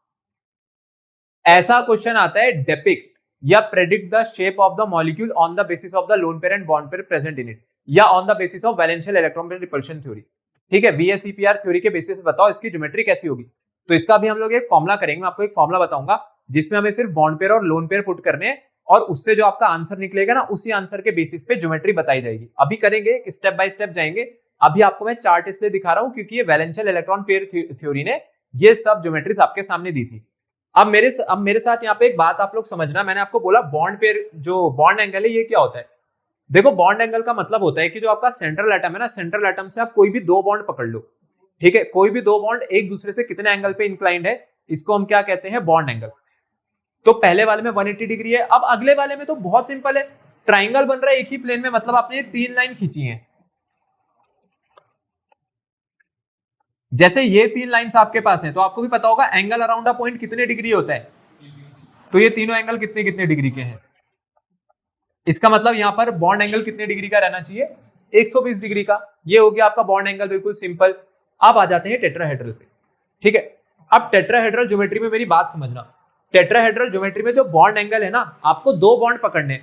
ऐसा क्वेश्चन आता है, डेपिक्ट या predict the shape of the molecule on the basis of the lone pair and bond pair present in it, या on the basis of valential electron pair repulsion theory, ठीक है। VSEPR theory के basis पे बताओ इसकी geometry कैसी होगी। तो इसका भी हम लोग एक फॉर्मुला करेंगे, मैं आपको एक फॉर्मुला बताऊंगा जिसमें हमें सिर्फ बॉन्ड पेयर और लोन पेयर पुट करने हैं, और उससे जो आपका आंसर निकलेगा ना, उसी आंसर के बेसिस पे ज्योमेट्री बताई जाएगी। अभी करेंगे, स्टेप बाय स्टेप जाएंगे। अभी आपको मैं चार्ट इसलिए दिखा रहा हूं क्योंकि ये वैलेंशियल इलेक्ट्रॉन पेयर थ्योरी ने ये सब ज्योमेट्रीज आपके सामने दी थी। अब मेरे साथ यहाँ पे एक बात आप लोग समझना, मैंने आपको बोला बॉन्ड पेयर जो बॉन्ड एंगल है ये क्या होता है। देखो बॉन्ड एंगल का मतलब होता है कि जो आपका सेंट्रल एटम है ना, सेंट्रल एटम से आप कोई भी 2 बॉन्ड पकड़ लो, ठीक है। कोई भी 2 बॉन्ड एक दूसरे से कितने एंगल पे इंक्लाइंड है, इसको हम क्या कहते हैं, बॉन्ड एंगल। तो पहले वाले में 180 डिग्री है। अब अगले वाले में तो बहुत सिंपल है, ट्राइंगल बन रहा है एक ही प्लेन में, मतलब आपने 3 लाइन खींची है, जैसे ये तीन लाइंस आपके पास हैं, तो आपको भी पता होगा एंगल अराउंड अ पॉइंट कितने डिग्री होता है, तो ये तीनों एंगल कितने कितने डिग्री के हैं। इसका मतलब यहां पर बॉन्ड एंगल कितने डिग्री का रहना चाहिए, 120 डिग्री का। ये हो गया आपका बॉन्ड एंगल, बिल्कुल सिंपल। अब आ जाते हैं टेट्राहेड्रल पे, ठीक है। अब टेट्राहेड्रल ज्योमेट्री में मेरी बात समझना, टेट्राहेड्रल ज्योमेट्री में जो बॉन्ड एंगल है ना, आपको दो बॉन्ड पकड़ने,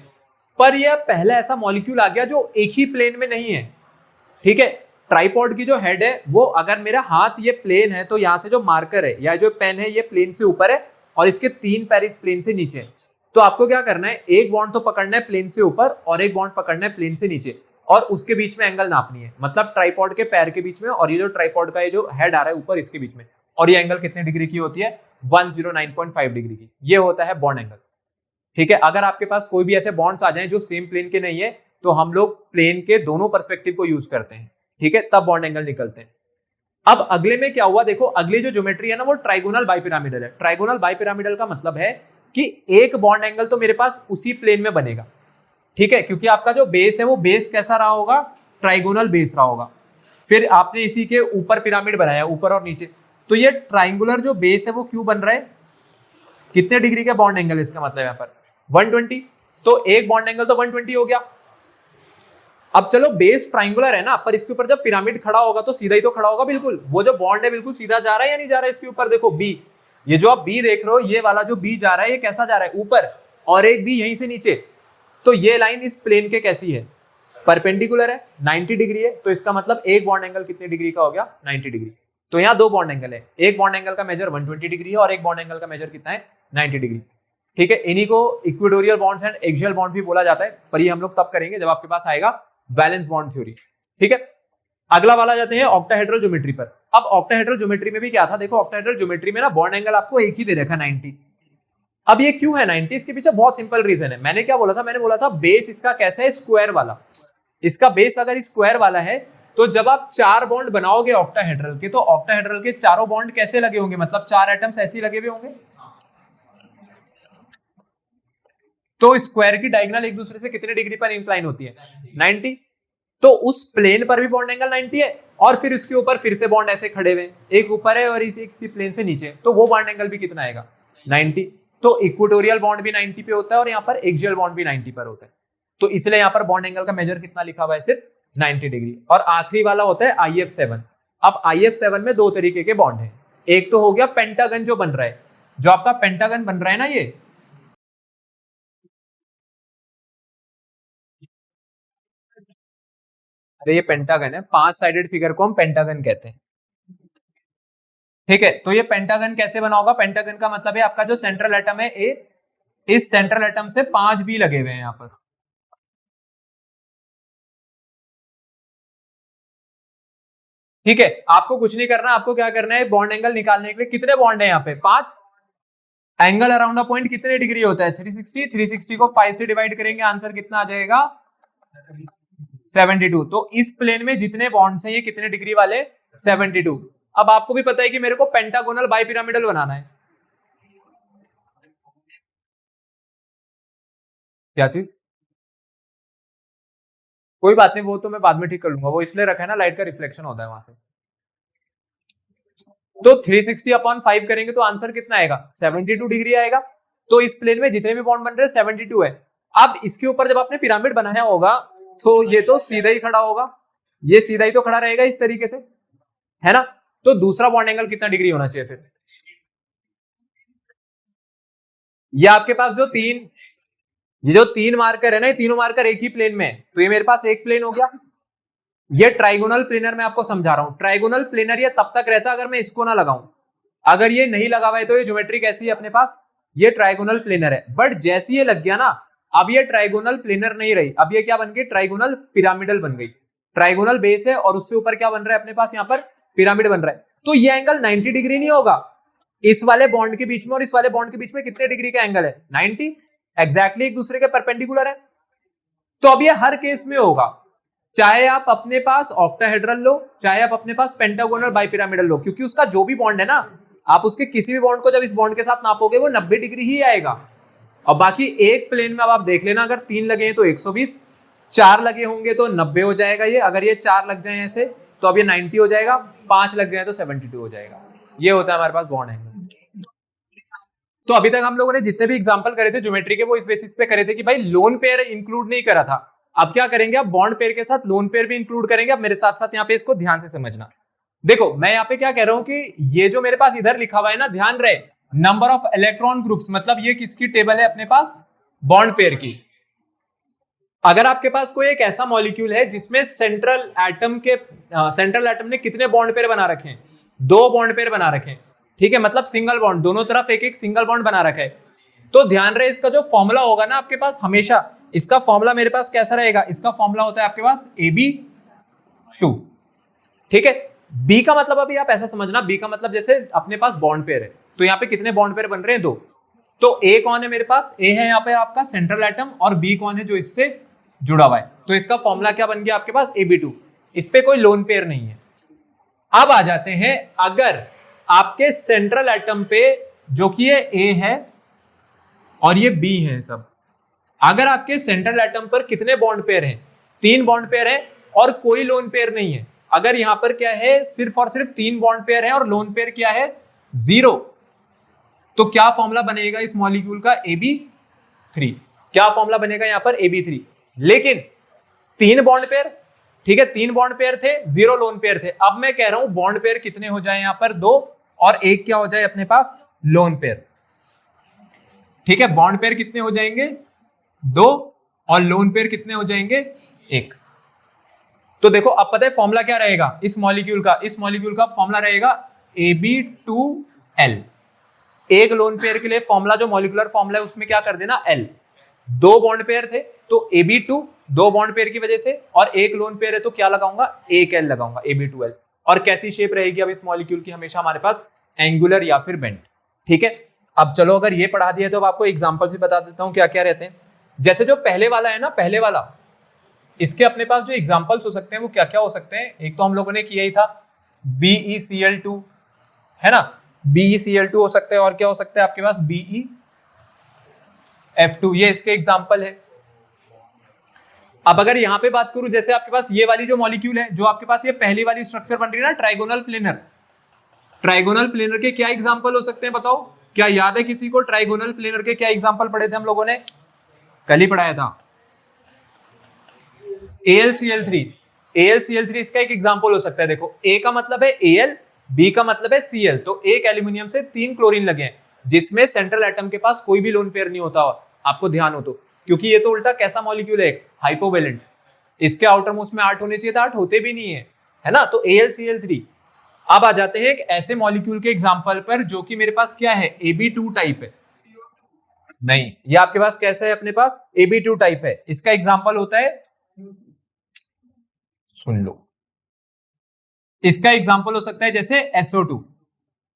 पर यह पहला ऐसा मॉलिक्यूल आ गया जो एक ही प्लेन में नहीं है, ठीक है। ट्राइपॉड की जो हेड है वो, अगर मेरा हाथ ये प्लेन है, तो यहां से जो मार्कर है या जो पेन है ये प्लेन से ऊपर है और इसके तीन पैर इस प्लेन से नीचे। तो आपको क्या करना है, एक बॉन्ड तो पकड़ना है प्लेन से ऊपर और एक बॉन्ड पकड़ना है प्लेन से नीचे, और उसके बीच में एंगल नापनी है, मतलब ट्राइपॉड के पैर के बीच में और ये जो ट्राइपॉड का ये जो हेड आ रहा है ऊपर, इसके बीच में। और ये एंगल कितने डिग्री की होती है, 109.5 डिग्री की। ये होता है बॉन्ड एंगल, ठीक है। अगर आपके पास कोई भी ऐसे बॉन्ड्स आ जाएं जो सेम प्लेन के नहीं है, तो हम लोग प्लेन के दोनों पर्सपेक्टिव को यूज करते हैं, ठीक है, तब बॉन्ड एंगल निकलते हैं। अब अगले में क्या हुआ, देखो अगली जो ज्योमेट्री है ना, वो ट्राइगोनल बाइपिरामिडल है। ट्राइगोनल बाइपिरामिडल का मतलब है कि एक बॉन्ड एंगल तो मेरे पास उसी प्लेन में बनेगा, ठीक है, क्योंकि आपका जो बेस है वो बेस कैसा रहा होगा, ट्राइगोनल बेस रहा होगा। फिर आपने इसी के ऊपर पिरामिड बनाया, ऊपर और नीचे, तो ये ट्राइंगुलर जो बेस है वो क्यों बन रहा है, कितने डिग्री का बॉन्ड एंगल, इसका मतलब यहाँ पर 120, तो एक बॉन्ड एंगल तो 120 हो गया। अब चलो बेस ट्राइंगुलर है ना, पर इसके ऊपर जब पिरामिड खड़ा होगा तो सीधा ही तो खड़ा होगा, बिल्कुल वो जो बॉन्ड है बिल्कुल सीधा जा रहा है या नहीं जा रहा है इसके ऊपर। देखो बी, ये जो आप बी देख रहे हो, ये वाला जो बी जा रहा है, ये कैसा जा रहा है, ऊपर, और एक बी यहीं से नीचे। तो ये लाइन इस प्लेन के कैसी है, परपेंडिकुलर है, 90 डिग्री है। तो इसका मतलब एक बॉन्ड एंगल कितने डिग्री का हो गया, 90 डिग्री। तो यहाँ दो बॉन्ड एंगल है, एक बॉन्ड एंगल का मेजर 120 डिग्री है और एक बॉन्ड एंगल का मेजर कितना है, 90 डिग्री, ठीक है। इन्हीं को equatorial bonds and axial bond भी बोला जाता है, पर ये हम लोग तब करेंगे जब आपके पास आएगा वैलेंस बॉन्ड थ्योरी, ठीक है। अगला वाला जाते हैं ऑक्टाहेड्रल ज्योमेट्री पर। अब ऑक्टाहेड्रल ज्योमेट्री में भी क्या था, देखो ऑक्टाहेड्रल ज्योमेट्री में ना बॉन्ड एंगल आपको एक ही दे रखा 90। अब ये क्यों है 90, इसके पीछे बहुत सिंपल रीजन है। मैंने क्या बोला था, मैंने बोला था बेस इसका कैसा है, स्क्वायर वाला। इसका बेस अगर स्क्वायर वाला है, तो जब आप चार बॉन्ड बनाओगे ऑक्टाहेड्रल के, तो ऑक्टाहेड्रल के चारों बॉन्ड कैसे लगे होंगे, मतलब चार एटम्स ऐसे लगे हुए होंगे। तो स्क्वायर की डायगोनल एक दूसरे से कितने डिग्री पर इंक्लाइन होती है, 90। तो उस प्लेन पर भी बॉन्ड एंगल 90 है, और फिर इसके ऊपर फिर से बॉन्ड ऐसे खड़े हुए, एक ऊपर है और इसी प्लेन से नीचे, तो वो बॉन्ड एंगल भी कितना आएगा, 90। तो इक्वेटोरियल बॉन्ड भी 90 पे होता है और यहाँ पर एक्सियल बॉन्ड भी 90 पर होता है। तो इसलिए यहाँ पर बॉन्ड एंगल का मेजर कितना लिखा हुआ है, सिर्फ 90 डिग्री। और आखिरी वाला होता है IF7। अब IF7 में दो तरीके के बॉन्ड है, एक तो हो गया पेंटागन जो बन रहा है, जो आपका पेंटागन बन रहा है ना, ये पेंटागन है, 5 साइडेड फिगर को हम पेंटागन कहते हैं, ठीक है। तो ये पेंटागन कैसे बना होगा, पेंटागन का मतलब है आपका जो सेंट्रल एटम है ए, इस सेंट्रल एटम से 5 भी लगे हुए हैं यहाँ पर, ठीक है। आपको कुछ नहीं करना, आपको क्या करना है, बॉन्ड एंगल निकालने के लिए कितने बॉन्ड है यहाँ पे, 5। एंगल अराउंड अ पॉइंट कितने डिग्री होता है, 360। 360 को 5 से डिवाइड करेंगे, आंसर कितना आ जाएगा, 72। तो इस प्लेन में जितने बॉन्ड्स हैं ये कितने डिग्री वाले, 72। अब आपको भी पता है कि मेरे को पेंटागोनल बाइपिरामिडल बनाना है, क्या चीज, कोई बात नहीं, वो तो मैं बाद में ठीक कर लूंगा, वो इसलिए रखा है ना, लाइट का रिफ्लेक्शन होता है वहां से। तो 360 अपॉन 5 करेंगे तो आंसर कितना आएगा, 72 डिग्री आएगा। तो इस प्लेन में जितने भी बॉन्ड बन रहे हैं 72 है। अब इसके ऊपर जब आपने पिरामिड बनाया होगा, तो ये तो सीधा ही खड़ा होगा, ये सीधा ही तो खड़ा रहेगा इस तरीके से, है ना। तो दूसरा बॉन्ड एंगल कितना डिग्री होना चाहिए फिर, ये आपके पास जो तीन, ये जो तीन मार्कर है ना, ये तीनों मार्कर एक ही प्लेन में है, तो ये मेरे पास एक प्लेन हो गया। ये ट्राइगोनल प्लेनर मैं आपको समझा रहा हूं, ट्राइगोनल प्लेनर ये तब तक रहता अगर मैं इसको ना लगाऊं। अगर ये नहीं लगा हुआ है तो ये ज्योमेट्री कैसी है अपने पास, ये ट्राइगोनल प्लेनर है। बट जैसे ये लग गया ना, अब ये ट्राइगोनल प्लेनर नहीं रही, अब ये क्या बन गई, ट्राइगोनल पिरामिडल बन गई। ट्राइगोनल बेस है और उससे ऊपर क्या बन रहा है अपने पास, यहाँ पर पिरामिड बन रहा है। तो ये एंगल 90 डिग्री नहीं होगा, इस वाले बॉन्ड के बीच में और इस वाले बॉन्ड के बीच में कितने डिग्री का एंगल है, 90, एग्जैक्टली एक दूसरे के परपेंडिकुलर है। तो अब ये हर केस में होगा, चाहे आप अपने पास ऑक्टाहेड्रल लो, चाहे आप अपने पास पेंटागोनल बाइपिरामिडल लो, क्योंकि उसका जो भी बॉन्ड है ना, आप उसके किसी भी बॉन्ड को जब इस बॉन्ड के साथ नापोगे वो 90 डिग्री ही आएगा। और बाकी एक प्लेन में अब आप देख लेना, अगर 3 लगे हैं तो 120, 4 लगे होंगे तो 90 हो जाएगा ये, अगर ये 4 लग जाए ऐसे तो अब ये 90 हो जाएगा, 5 लग जाए तो 72 हो जाएगा। ये होता है हमारे पास बॉन्ड एंगल। तो अभी तक हम लोगों ने जितने भी एग्जांपल करे थे ज्योमेट्री के, वो इस बेसिस पे करे थे कि भाई लोन पेयर इंक्लूड नहीं करा था। अब क्या करेंगे, अब बॉन्ड पेयर के साथ लोन पेयर भी इंक्लूड करेंगे। अब मेरे साथ साथ यहाँ पे इसको ध्यान से समझना। देखो मैं यहाँ पे क्या कह रहा हूं कि ये जो मेरे पास इधर लिखा हुआ है ना, ध्यान रहे, नंबर ऑफ इलेक्ट्रॉन ग्रुप्स, मतलब ये किसकी टेबल है अपने पास, बॉन्ड पेयर की। अगर आपके पास कोई एक ऐसा मॉलिक्यूल है जिसमें सेंट्रल एटम ने कितने बॉन्ड पेयर बना रखे हैं, 2 बॉन्ड पेयर बना रखे हैं, ठीक है, मतलब सिंगल बॉन्ड, दोनों तरफ एक एक सिंगल बॉन्ड बना रखा है, तो ध्यान रहे इसका जो फॉर्मूला होगा ना आपके पास, हमेशा इसका फॉर्मूला मेरे पास कैसा रहेगा, इसका फॉर्मूला होता है आपके पास AB2, ठीक है। बी का मतलब अभी आप ऐसा समझना, बी का मतलब जैसे अपने पास बॉन्ड पेयर है, तो यहाँ पे कितने बॉन्ड पेयर बन रहे हैं, 2। तो ए कौन है मेरे पास, ए है यहाँ पे आपका सेंट्रल एटम, और बी कौन है जो इससे जुड़ा हुआ है, तो इसका फॉर्मूला क्या बन गया आपके पास, AB2। इस पे कोई लोन पेयर नहीं है। अब आ जाते हैं, अगर आपके सेंट्रल एटम पे जो कि ये ए है और ये बी है सब, अगर आपके सेंट्रल एटम पर कितने बॉन्ड पेयर हैं, 3 बॉन्ड पेयर है और कोई लोन पेयर नहीं है, अगर यहां पर क्या है, सिर्फ और सिर्फ 3 बॉन्ड पेयर है और लोन पेयर क्या है, 0, तो क्या फॉर्मूला बनेगा इस मॉलिक्यूल का, AB3। क्या फॉर्मूला बनेगा यहां पर, AB3। लेकिन 3 बॉन्ड पेयर, ठीक है, 3 बॉन्ड पेयर थे, 0 लोन पेयर थे। अब मैं कह रहा हूं बॉन्ड पेयर कितने हो जाए यहां पर, 2, और एक क्या हो जाए अपने पास, लोन पेयर, ठीक है। बॉन्ड पेयर कितने हो जाएंगे, 2, और लोन पेयर कितने हो जाएंगे, 1। तो देखो अब पता है फॉर्मूला क्या रहेगा इस मॉलिक्यूल का फॉर्मूला रहेगा AB2L। एक लोन पेयर के लिए फॉर्मूला, जो मॉलिक्यूलर फॉर्मूला है उसमें क्या कर देना, L। 2 बॉन्ड पेयर थे तो AB2, 2 बॉन्ड पेयर की वजह से, और एक लोन पेयर है तो क्या लगाऊंगा, 1L लगाऊंगा, AB2L। और कैसी शेप रहेगी अब इस मॉलिक्यूल की, हमेशा हमारे पास एंगुलर या फिर बेंट, ठीक है। अब चलो अगर ये पढ़ा दिया तो अब आपको एग्जांपल से बता देता हूं क्या क्या रहते हैं। जैसे जो पहले वाला है ना, पहले वाला, इसके अपने पास जो एग्जांपल्स हो सकते हैं वो क्या क्या हो सकते हैं। एक तो हम लोगों ने किया ही था BeCl2, है ना, BeCl2 हो सकता है, और क्या हो सकता है आपके पास, BeF2, ये इसके एग्जांपल है। अब अगर यहां पे बात करूं, जैसे आपके पास ये वाली जो मॉलिक्यूल है, जो आपके पास ये पहली वाली स्ट्रक्चर बन रही है ना, ट्राइगोनल प्लेनर, ट्राइगोनल प्लेनर के क्या एग्जांपल हो सकते हैं बताओ, क्या याद है किसी को, ट्राइगोनल प्लेनर के क्या एग्जांपल पढ़े थे हम लोगों ने, कल ही पढ़ाया था, AlCl3। AlCl3 इसका एक एग्जांपल हो सकता है। देखो A का मतलब है Al, B का मतलब है Cl, तो एक एल्यूमिनियम से 3 क्लोरीन लगे हैं, जिसमें सेंट्रल एटम के पास कोई भी लोन पेयर नहीं होता, आपको ध्यान हो तो, क्योंकि ये तो उल्टा कैसा मॉलिक्यूल है, हाइपोवेलेंट। इसके आउटर मोस्ट में 8 होने चाहिए था, 8 होते भी नहीं है ना, तो AlCl3। अब आ जाते हैं एक ऐसे मॉलिक्यूल के एग्जांपल पर जो कि मेरे पास क्या है, AB2 टाइप है। नहीं, ये आपके पास कैसा है, अपने पास AB2 टाइप है। इसका एग्जांपल होता है, सुन लो, इसका एग्जांपल हो सकता है जैसे SO2,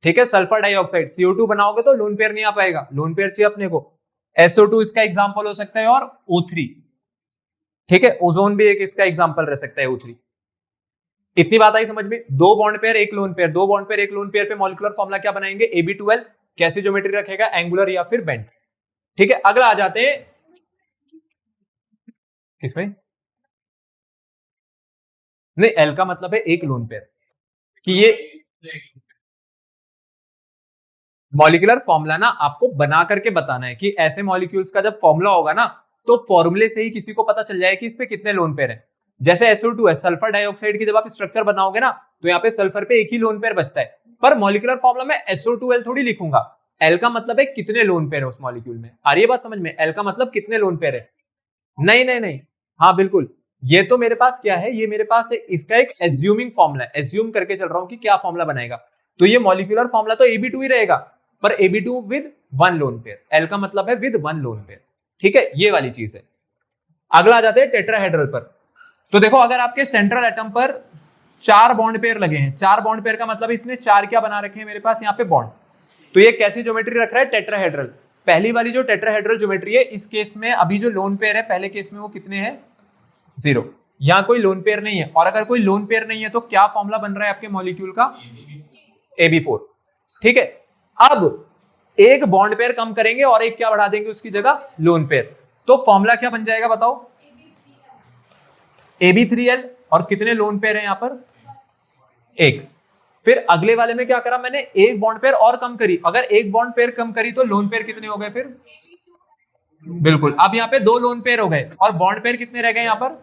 ठीक है, सल्फर डाइऑक्साइड, CO2 बनाओगे तो लोन पेयर नहीं आ पाएगा, लोन पेयर चाहिए अपने को, SO2 इसका एग्जांपल हो सकता है, और O3, ठीक है, ओजोन भी एक इसका एग्जांपल रह सकता है, O3। इतनी बात आई समझ में, 2 bond pair, 1 lone pair, 2 bond pair, 1 lone pair पे मॉलिक्यूलर फॉर्मूला क्या बनाएंगे, AB2L। कैसी ज्योमेट्री रखेगा, एंगुलर या फिर बेंट, ठीक है। अगला आ जाते हैं किसमें, नहीं, L का मतलब है 1 लोन पेयर, कि ये मॉलिक्यूलर फॉर्मूला ना आपको बना करके बताना है कि ऐसे मॉलिक्यूल्स का जब फॉर्मूला होगा ना, तो फॉर्मूले से ही किसी को पता चल जाए कि इस पे कितने लोन पेयर हैं। जैसे SO2 है, सल्फर डाइऑक्साइड की जब आप स्ट्रक्चर बनाओगे ना, तो यहाँ पे सल्फर पे 1 ही लोन पेयर बचता है, पर मॉलिक्यूलर फॉर्मूला में SO2L थोड़ी लिखूंगा। L का मतलब है कितने लोन पेयर है उस मॉलिक्यूल में, आ रही है बात समझ में, L का मतलब कितने लोन पेयर है। नहीं नहीं नहीं, हाँ बिल्कुल, ये तो मेरे पास क्या है, ये मेरे पास है, इसका एक एज्यूमिंग फॉर्मूला है, एज्यूम करके चल रहा हूं कि क्या फॉर्मूला बनेगा, तो ये मॉलिक्यूलर फॉर्मूला तो AB2 ही रहेगा, पर AB2 with 1 lone pair, L का मतलब है विद 1 लोन पेयर, ठीक है, ये वाली चीज है। अगला आ जाते हैं टेट्राहेड्रल पर। तो देखो अगर आपके सेंट्रल एटम पर 4 बॉन्ड पेयर लगे हैं, 4 बॉन्ड पेयर का मतलब इसने 4 क्या बना रखे हैं मेरे पास यहाँ पे, बॉन्ड। तो ये कैसी ज्योमेट्री रख रहा है, टेट्राहेड्रल। पहली वाली जो टेट्राहेड्रल ज्योमेट्री है, इस केस में अभी जो लोन पेयर है पहले केस में वो कितने हैं, 0, यहां कोई लोन पेयर नहीं है। और अगर कोई लोन पेयर नहीं है तो क्या फॉर्मूला बन रहा है आपके मॉलिक्यूल का, AB4, ठीक है। अब एक बॉन्ड पेयर कम करेंगे और एक क्या बढ़ा देंगे उसकी जगह, लोन पेयर, तो फॉर्मूला क्या बन जाएगा बताओ, AB3L, और कितने लोन पेयर है यहां पर, 1, फिर अगले वाले में क्या करा मैंने, एक बॉन्ड पेयर और कम करी। अगर एक बॉन्ड पेयर कम करी तो लोन पेयर कितने हो गए फिर, बिल्कुल। अब यहाँ पे 2 लोन पेयर हो गए और बॉन्ड पेयर कितने रह गए यहाँ पर,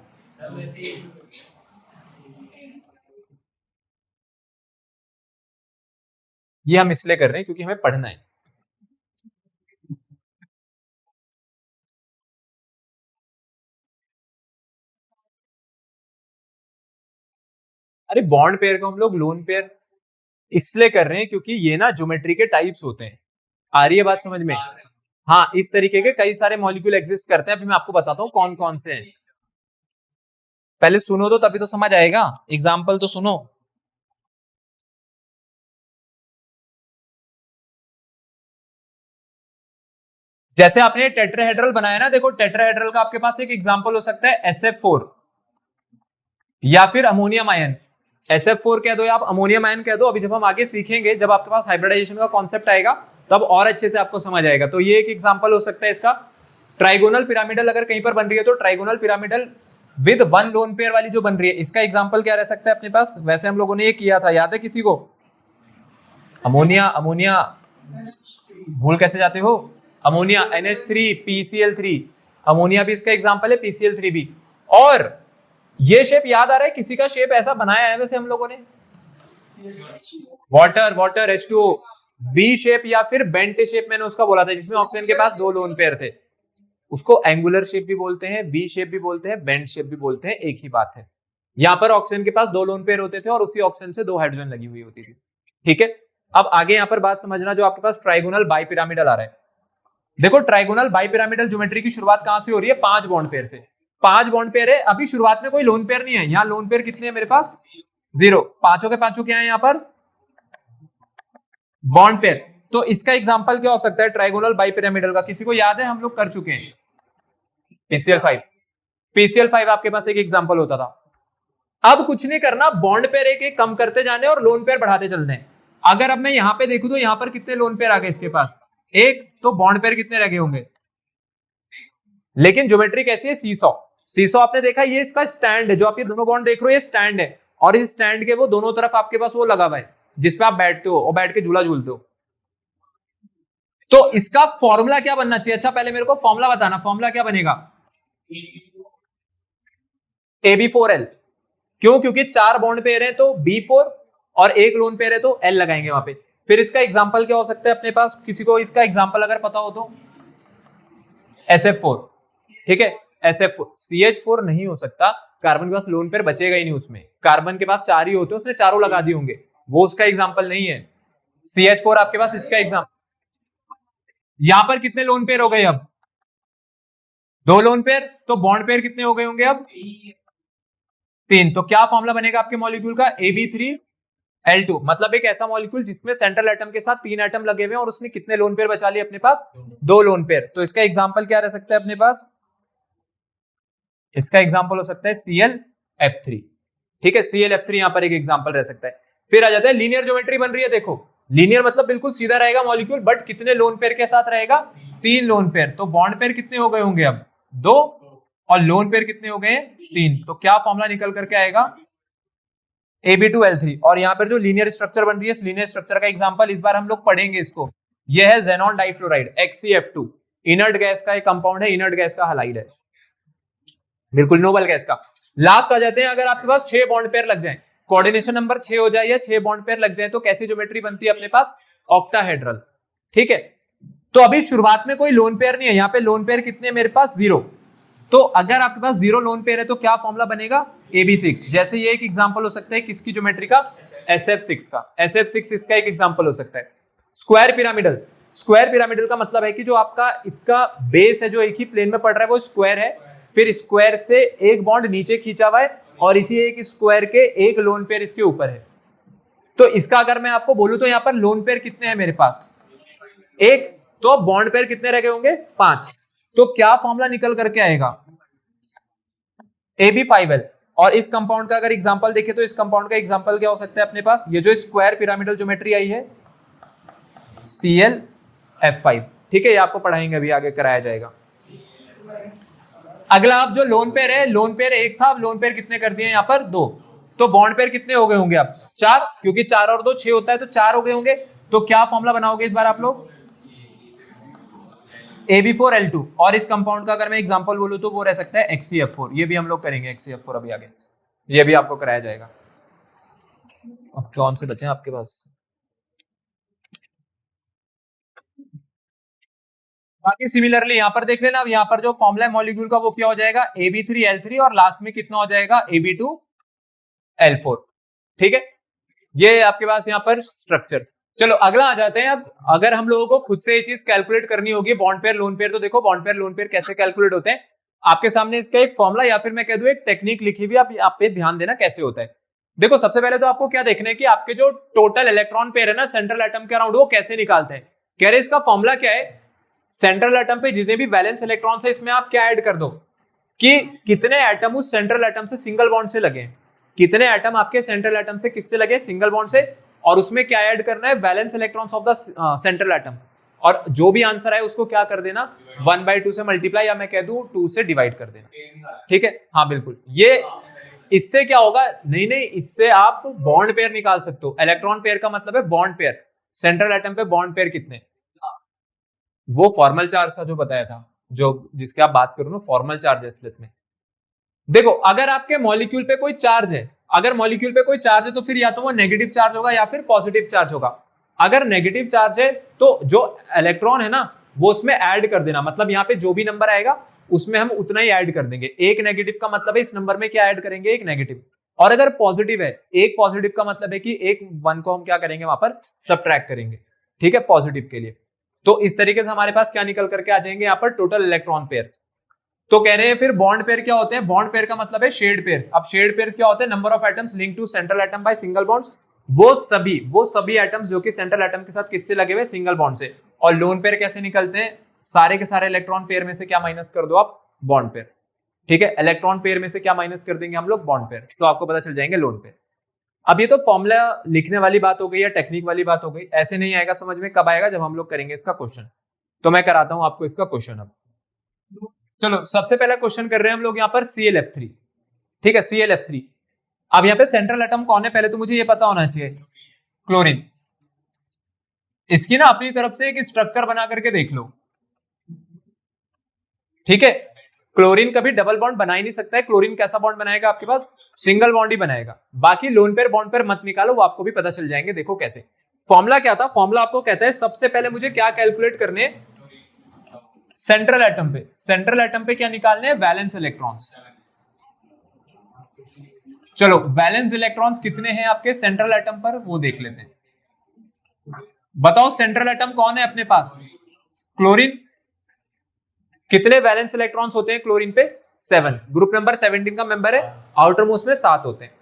ये हम इसलिए कर रहे हैं क्योंकि हमें पढ़ना है। अरे बॉन्ड पेयर को हम लोग लोन पेयर इसलिए कर रहे हैं क्योंकि ये ना ज्योमेट्री के टाइप्स होते हैं। आ रही है बात समझ में? हाँ, इस तरीके के कई सारे मॉलिक्यूल एग्जिस्ट करते हैं। अभी मैं आपको बताता हूँ कौन कौन से हैं। पहले सुनो तो तभी तो समझ आएगा, एग्जाम्पल तो सुनो। जैसे आपने टेट्राहेड्रल बनाया ना, देखो टेट्राहेड्रल का आपके पास एक एग्जांपल हो सकता है SF4 या फिर अमोनियम आयन। SF4 कह दो या आप अमोनियम आयन कह दो। अभी जब हम आगे सीखेंगे, जब आपके पास हाइब्रिडाइजेशन का कॉन्सेप्ट आएगा तब और अच्छे से आपको समझ आएगा। तो ये एक एग्जांपल हो सकता है इसका। ट्राइगोनल पिरामिडल अगर कहीं पर बन रही है तो trigonal pyramidal with 1 lone pair वाली जो बन रही है, इसका एग्जांपल क्या रह सकता है अपने पास? वैसे हम लोगों ने ये किया था, याद है किसी को? अमोनिया, अमोनिया भूल कैसे जाते हो? अमोनिया NH3 PCl3, अमोनिया भी इसका एग्जांपल है, PCl3 भी। और ये शेप याद आ रहा है किसी का? शेप ऐसा बनाया है वैसे हम लोगों ने, वाटर H2O, V शेप या फिर बेंट शेप मैंने उसका बोला था, जिसमें ऑक्सीजन के पास 2 लोन पेयर थे। उसको एंगुलर शेप भी बोलते हैं, V शेप भी बोलते हैं, बेंट शेप भी बोलते हैं, एक ही बात है। यहां पर ऑक्सीजन के पास 2 लोन पेयर होते थे और उसी ऑक्सीजन से 2 हाइड्रोजन लगी हुई होती थी। ठीक है, अब आगे यहां पर बात समझना, जो आपके पास ट्राइगोनल बाइपिरामिडल आ रहा है। देखो ट्राइगोनल बाइपिरामिडल ज्योमेट्री की शुरुआत कहां से हो रही है? 5 बॉन्ड पेयर से। 5 बॉन्ड पेयर है, अभी शुरुआत में कोई लोन पेयर नहीं है। यहां लोन पेयर कितने हैं मेरे पास? 0। पांचों के पांचों क्या है यहां पर? Bond pair. तो इसका एग्जांपल क्या हो सकता है ट्राइगोनल बाइपिरामिडल का? किसी को याद है? हम लोग कर चुके हैं, PCl5। PCl5 आपके पास एक एग्जांपल होता था। अब कुछ नहीं करना, बॉन्ड पेयर एक एक कम करते जाने और लोन पेयर बढ़ाते चलने हैं। अगर अब मैं यहां पे देखूं तो यहां पर कितने लोन पेयर आ गए इसके पास? एक। तो बॉन्ड पेयर कितने रह गए होंगे? लेकिन ज्योमेट्री कैसी है? सीसॉ। सीसॉ आपने देखा, ये इसका स्टैंड है, जो आप ये दोनों बॉन्ड देख रहे हो ये स्टैंड है, और इस स्टैंड के वो दोनों तरफ आपके पास वो लगा हुआ है जिसपे आप बैठते हो और बैठ के झूला झूलते हो। तो इसका फॉर्मूला क्या बनना चाहिए? अच्छा पहले मेरे को फॉर्मूला बताना, फॉर्मूला क्या बनेगा? AB4L। क्यों? क्योंकि 4 बॉन्ड पेयर है तो B4 और एक लोन पेयर है तो L लगाएंगे वहां पे। फिर इसका एग्जांपल क्या हो सकता है अपने पास? किसी को इसका एग्जांपल अगर पता हो तो? SF4। ठीक है, SF4। CH4 नहीं हो सकता, कार्बन के पास लोन पेयर बचेगा ही नहीं उसमें। कार्बन के पास 4 ही होते हैं, उसने चारों लगा दिए होंगे, वो उसका एग्जांपल नहीं है। CH4 आपके पास इसका एग्जांपल। यहां पर कितने लोन पेयर हो गए अब? 2 लोन पेयर। तो बॉन्ड पेयर कितने हो गए होंगे अब? 3। तो क्या फॉर्मूला बनेगा आपके मॉलिक्यूल का? AB3L2। मतलब एक ऐसा मॉलिक्यूल जिसमें सेंट्रल एटम के साथ 3 एटम लगे हुए हैं और उसने कितने लोन पेयर बचा लिए अपने पास? 2 लोन पेयर। तो इसका एग्जांपल क्या रह सकता है अपने पास? इसका एग्जांपल हो सकता है ClF3। ठीक है, ClF3 यहां पर एक एग्जांपल रह सकता है। फिर आ जाता है लीनियर ज्योमेट्री बन रही है। देखो लीनियर मतलब बिल्कुल सीधा रहेगा मॉलिक्यूल, बट कितने लोन पेयर के साथ रहेगा? 3 लोन पेयर। तो बॉन्ड पेयर कितने हो गए होंगे अब? 2। और लोन पेयर कितने हो गए? 3। तो क्या फॉर्मूला निकल करके आएगा? AB2L3। और यहां पर जो लीनियर स्ट्रक्चर बन रही है, इस लीनियर स्ट्रक्चर का एग्जांपल इस बार हम लोग पढ़ेंगे इसको। यह है xenon difluoride, XCF2। Inert gas का एक कंपाउंड है, इनर्ट गैस का हैलाइड है, बिल्कुल नोबल गैस का। लास्ट आ जाते हैं, अगर आपके पास 6 बॉन्ड पेयर लग जाए, कोऑर्डिनेशन नंबर 6 हो जाए या 6 बॉन्ड पेयर लग जाए, तो कैसी ज्योमेट्री बनती है अपने पास? ऑक्टाहेड्रल। ठीक है, तो अभी शुरुआत में कोई लोन पेयर नहीं है, यहां पे लोन पेयर कितने हैं मेरे पास? 0। तो अगर आपके पास 0 लोन पेयर है तो क्या फॉर्मूला बनेगा? AB6। जैसे ये एक एग्जांपल हो सकता है किसकी ज्योमेट्री का? SF6 का। SF6 इसका एक एग्जांपल हो सकता है। Square pyramidal. स्क्वायर पिरामिडल का मतलब है कि जो आपका इसका बेस है, जो एक ही प्लेन में पड़ रहा है, वो स्क्वायर है, फिर स्क्वायर से एक बॉन्ड नीचे खींचा हुआ है और इसी एक स्क्वायर के एक लोन पेयर इसके ऊपर है। तो इसका अगर मैं आपको बोलूं तो यहां पर लोन पेयर कितने हैं मेरे पास? 1। तो बॉन्ड पेयर कितने रह गए होंगे? 5। तो क्या फॉर्मूला निकल करके आएगा? AB5L। और इस कंपाउंड का अगर एग्जांपल देखें तो इस कंपाउंड का एग्जांपल क्या हो सकता है अपने पास? ये जो स्क्वायर पिरामिडल ज्योमेट्री आई है, ClF5। ठीक है, ये आपको पढ़ाएंगे, अभी आगे कराया जाएगा। अगला आप जो लोन पेयर है, लोन पेयर 1 था, अब लोन पेयर कितने कर दिए यहां पर? 2। तो बॉन्ड पेयर कितने हो गए होंगे अब? 4, क्योंकि 4 और 2 6 होता है, तो 4 हो गए होंगे। तो क्या फॉर्मूला बनाओगे इस बार आप लोग? AB4L2। और इस कंपाउंड का अगर मैं एग्जांपल बोलूं तो वो रह सकता है HCF4। ये भी हम लोग करेंगे HCF4 अभी आगे, ये भी आपको कराया जाएगा। अब कौन से बचे हैं आपके पास? बाकी सिमिलरली यहां पर देख लेना, अब यहां पर जो फॉर्मूला है मॉलिक्यूल का वो क्या हो जाएगा? AB3L3 और लास्ट में कितना हो जाएगा? AB2L4। ठीक है, ये आपके पास यहाँ पर स्ट्रक्चर। चलो अगला आ जाते हैं। अब अगर हम लोगों को खुद से ये चीज कैलकुलेट करनी होगी बॉन्ड पेयर लोन पेयर, तो देखो बॉन्ड पेयर लोन पेयर कैसे कैलकुलेट होते हैं। आपके सामने इसका एक फॉर्मूला या फिर मैं कह दूं एक टेक्निक लिखी हुई, आप पे ध्यान देना कैसे होता है। देखो सबसे पहले तो आपको क्या देखना है कि आपके जो टोटल इलेक्ट्रॉन पेयर है ना सेंट्रल एटम के अराउंड, वो कैसे निकालते हैं। कह रहे इसका फॉर्मूला क्या है? सेंट्रल एटम पे जितने भी वैलेंस इलेक्ट्रॉन्स है इसमें आप क्या ऐड कर दो कि कितने एटम उस सेंट्रल एटम से सिंगल बॉन्ड से लगे, कितने एटम आपके सेंट्रल एटम से किससे लगे? सिंगल बॉन्ड से। और उसमें क्या ऐड करना है? Valence electrons of the central atom. और जो भी आंसर आए उसको क्या कर देना? 1/2 से मल्टीप्लाई, या मैं कह दूं 2 से डिवाइड कर देना। ठीक है, हाँ बिल्कुल। ये इससे क्या होगा? नहीं, इससे आप बॉन्ड पेयर निकाल सकते हो। इलेक्ट्रॉन पेयर का मतलब है बॉन्ड पेयर। सेंट्रल एटम पे बॉन्ड पेयर कितने? वो फॉर्मल चार्ज था जो बताया था, जो जिसकी आप बात करो ना, फॉर्मल चार्ज है में। देखो अगर आपके मॉलिक्यूल पे कोई चार्ज है, अगर मॉलिक्यूल पे कोई चार्ज है तो फिर या तो वो नेगेटिव चार्ज होगा या फिर पॉजिटिव चार्ज होगा। अगर नेगेटिव चार्ज है तो जो इलेक्ट्रॉन है ना वो उसमें ऐड कर देना, मतलब यहाँ पे जो भी नंबर आएगा उसमें हम उतना ही ऐड कर देंगे। एक नेगेटिव का मतलब है इस नंबर में क्या ऐड करेंगे? एक नेगेटिव। और अगर पॉजिटिव है, एक पॉजिटिव का मतलब है कि एक 1 को हम क्या करेंगे? वहां पर सब्ट्रैक्ट करेंगे। ठीक है, पॉजिटिव के लिए। तो इस तरीके से हमारे पास क्या निकल करके आ जाएंगे? यहाँ पर टोटल इलेक्ट्रॉन पेयर्स। तो कह रहे हैं फिर बॉन्ड पेयर क्या होते हैं? बॉन्ड पेयर का मतलब है शेड पेयर्स। अब शेड पेयर्स क्या होते हैं? Number of atoms link to central atom by single bonds. वो सभी एटम्स जो कि सेंट्रल एटम के साथ किससे लगे हुए? सिंगल बॉन्ड से। और लोन पेयर कैसे निकलते हैं? सारे के सारे इलेक्ट्रॉन पेयर में से क्या माइनस कर दो आप? Bond pair. ठीक है, इलेक्ट्रॉन पेयर में से क्या माइनस कर देंगे हम लोग? Bond pair. तो आपको पता चल जाएंगे लोन पेयर। अब ये तो फॉर्मूला लिखने वाली बात हो गई या टेक्निक वाली बात हो गई। ऐसे नहीं आएगा समझ में, कब आएगा? जब हम लोग करेंगे इसका क्वेश्चन। तो मैं कराता हूं आपको इसका क्वेश्चन। अब चलो सबसे पहला क्वेश्चन कर रहे हैं हम लोग यहाँ पर ClF3। ठीक है, ClF3। अब यहाँ पे सेंट्रल एटम कौन है? पहले तो मुझे ये पता होना चाहिए। क्लोरीन। इसकी ना अपनी तरफ से एक स्ट्रक्चर बना करके देख लो। ठीक है, क्लोरीन कभी डबल बॉन्ड बना ही नहीं सकता है। क्लोरीन कैसा बॉन्ड बनाएगा आपके पास? सिंगल बॉन्ड ही बनाएगा। बाकी लोन पेयर बॉन्ड पेयर मत निकालो, वो आपको भी पता चल जाएंगे। देखो कैसे। फॉर्मूला क्या था? फॉर्मूला आपको कहता है सबसे पहले मुझे क्या कैलकुलेट करने? सेंट्रल एटम पे। सेंट्रल एटम पे क्या निकालने हैं? Valence electrons. चलो वैलेंस इलेक्ट्रॉन्स कितने हैं आपके सेंट्रल एटम पर, वो देख लेते हैं। बताओ सेंट्रल एटम कौन है अपने पास? क्लोरीन। कितने वैलेंस इलेक्ट्रॉन्स होते हैं क्लोरीन पे? 7। ग्रुप नंबर 17 का मेंबर है। आउटर मोस्ट में 7 होते हैं।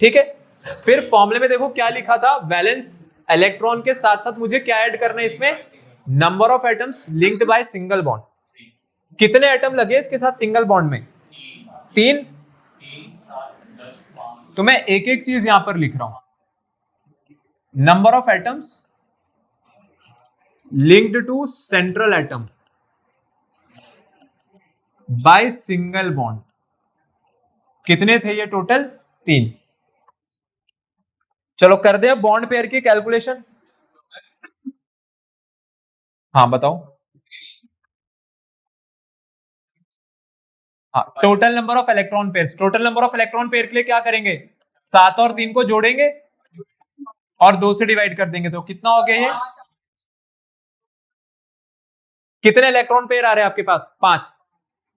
ठीक है, फिर फॉर्मूले में देखो क्या लिखा था? वैलेंस इलेक्ट्रॉन के साथ साथ मुझे क्या ऐड करना है इसमें? Number of atoms linked by single bond. कितने एटम लगे इसके साथ सिंगल बॉन्ड में? 3। तो मैं एक एक चीज यहां पर लिख रहा हूं। Number of atoms linked to central atom by single bond. कितने थे ये टोटल? 3। चलो कर दे बॉन्ड पेयर की कैलकुलेशन। हाँ बताओ। हाँ, total number of electron pair. Total number of electron pair के लिए क्या करेंगे? 7 और 3 को जोड़ेंगे और 2 से डिवाइड कर देंगे। तो कितना हो गया ये? कितने इलेक्ट्रॉन पेयर आ रहे हैं आपके पास? 5।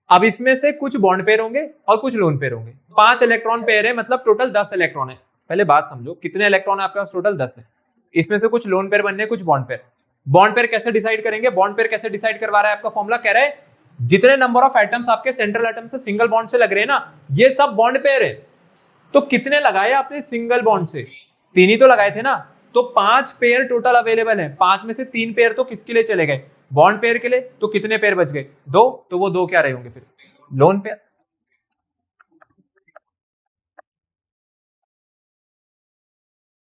अब इसमें से कुछ बॉन्ड पेयर होंगे और कुछ लोन पेयर होंगे। 5 इलेक्ट्रॉन पेयर है, मतलब टोटल 10 इलेक्ट्रॉन है। पहले बात समझो, कितने इलेक्ट्रॉन है आपके पास? टोटल 10 है। इसमें से कुछ लोन पेयर बनने, कुछ बॉन्ड पेयर। बॉन्ड पेयर कैसे डिसाइड करेंगे? बॉन्ड पेयर कैसे डिसाइड करवा रहा है आपका फॉर्मूला? कह रहा है जितने नंबर ऑफ एटम्स आपके सेंट्रल एटम से सिंगल बॉन्ड से लग रहे हैं ना, ये सब बॉन्ड पेयर है। तो कितने लगाए आपने सिंगल बॉन्ड से? 3 ही तो लगाए थे ना। तो 5 पेयर टोटल अवेलेबल है। 5 में से 3 पेयर तो किसके लिए चले गए? बॉन्ड पेयर के लिए। तो कितने पेयर बच गए? 2। तो वो 2 क्या रहे होंगे फिर? Lone pair.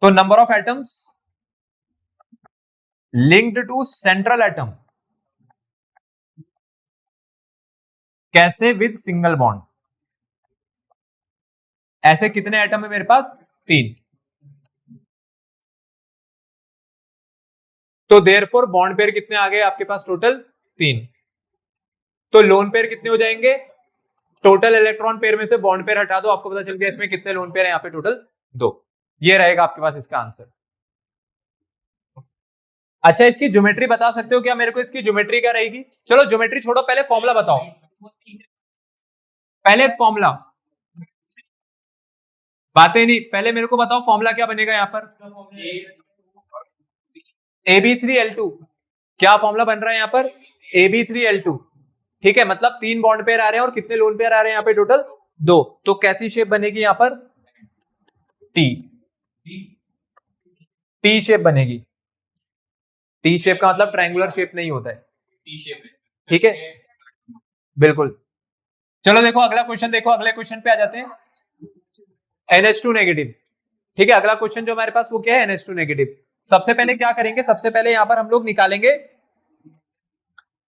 तो number of atoms linked to central atom कैसे? With single bond. ऐसे कितने एटम है मेरे पास? 3। तो देयरफॉर बॉन्ड पेयर कितने आ गए आपके पास? टोटल 3। तो लोन पेयर कितने हो जाएंगे? टोटल इलेक्ट्रॉन पेयर में से बॉन्ड पेयर हटा दो, आपको पता चल गया इसमें कितने लोन पेयर है यहाँ पे? टोटल 2। ये रहेगा आपके पास इसका आंसर। अच्छा, इसकी ज्योमेट्री बता सकते हो क्या मेरे को? इसकी ज्योमेट्री क्या रहेगी? चलो ज्योमेट्री छोड़ो, पहले फॉर्मूला बताओ। पहले फॉर्मूला, बातें नहीं, पहले मेरे को बताओ फॉर्मूला क्या बनेगा यहाँ पर? Ab3L2। क्या फॉर्मूला बन रहा है यहाँ पर? Ab3L2। ठीक है, मतलब 3 बॉन्ड पेयर आ रहे हैं और कितने लोन पेयर आ रहे हैं यहाँ पे? टोटल 2। तो कैसी शेप बनेगी यहाँ पर? टी शेप बनेगी। टी शेप का मतलब ट्रायंगुलर शेप नहीं होता है, ठीक है, बिल्कुल। चलो देखो अगला क्वेश्चन, देखो अगले क्वेश्चन पे आ जाते हैं। NH2 नेगेटिव, ठीक है, अगला क्वेश्चन जो हमारे पास वो क्या है? NH2 negative. सबसे पहले क्या करेंगे? सबसे पहले यहां पर हम लोग निकालेंगे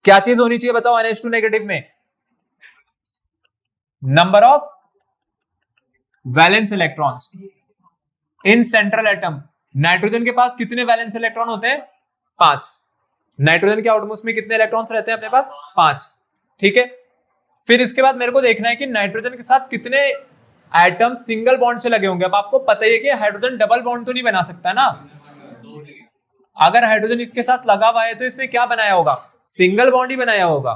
क्या चीज होनी चाहिए बताओ NH2 नेगेटिव में? Number of valence electrons in central atom. Nitrogen के पास कितने वैलेंस इलेक्ट्रॉन होते हैं? 5। नाइट्रोजन के आउटमोस्ट में कितने इलेक्ट्रॉन्स रहते हैं अपने पास? 5। ठीक है, फिर इसके बाद मेरे को देखना है कि नाइट्रोजन के साथ कितने एटम सिंगल बॉन्ड से लगे होंगे। अब आपको पता ही है कि हाइड्रोजन डबल बॉन्ड तो नहीं बना सकता ना। अगर हाइड्रोजन इसके साथ लगा हुआ है तो इसने क्या बनाया होगा? सिंगल बॉन्ड ही बनाया होगा।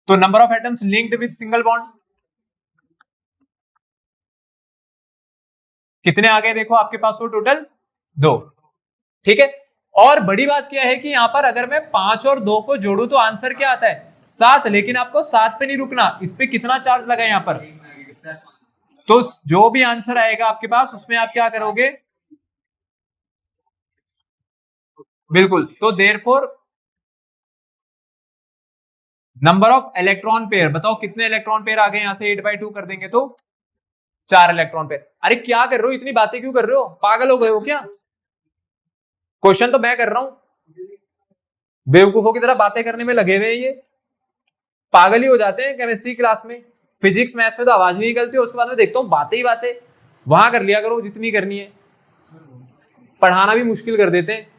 तो number of atoms linked with single bond कितने आ गए? देखो आपके पास वो टोटल 2। ठीक है, और बड़ी बात क्या है कि यहां पर अगर मैं 5 और 2 को जोड़ू तो आंसर क्या आता है? 7। लेकिन आपको 7 पे नहीं रुकना, इस पे कितना चार्ज लगा यहां पर? तो जो भी आंसर आएगा आपके पास उसमें आप क्या करोगे? बिल्कुल। तो therefore number of electron pair बताओ कितने इलेक्ट्रॉन पेयर आ गए? यहां से 8/2 कर देंगे तो 4 इलेक्ट्रॉन पेयर। अरे क्या कर रहे हो, इतनी बातें क्यों कर रहे हो? पागल हो गए हो क्या? क्वेश्चन तो मैं कर रहा हूं, बेवकूफों की तरह बातें करने में लगे हुए हैं ये। पागल ही हो जाते हैं केमिस्ट्री क्लास में। फिजिक्स मैथ्स में तो आवाज नहीं निकलती, उसके बाद में देखता हूँ बातें ही बातें। वहां कर लिया करो जितनी करनी है, पढ़ाना भी मुश्किल कर देते हैं।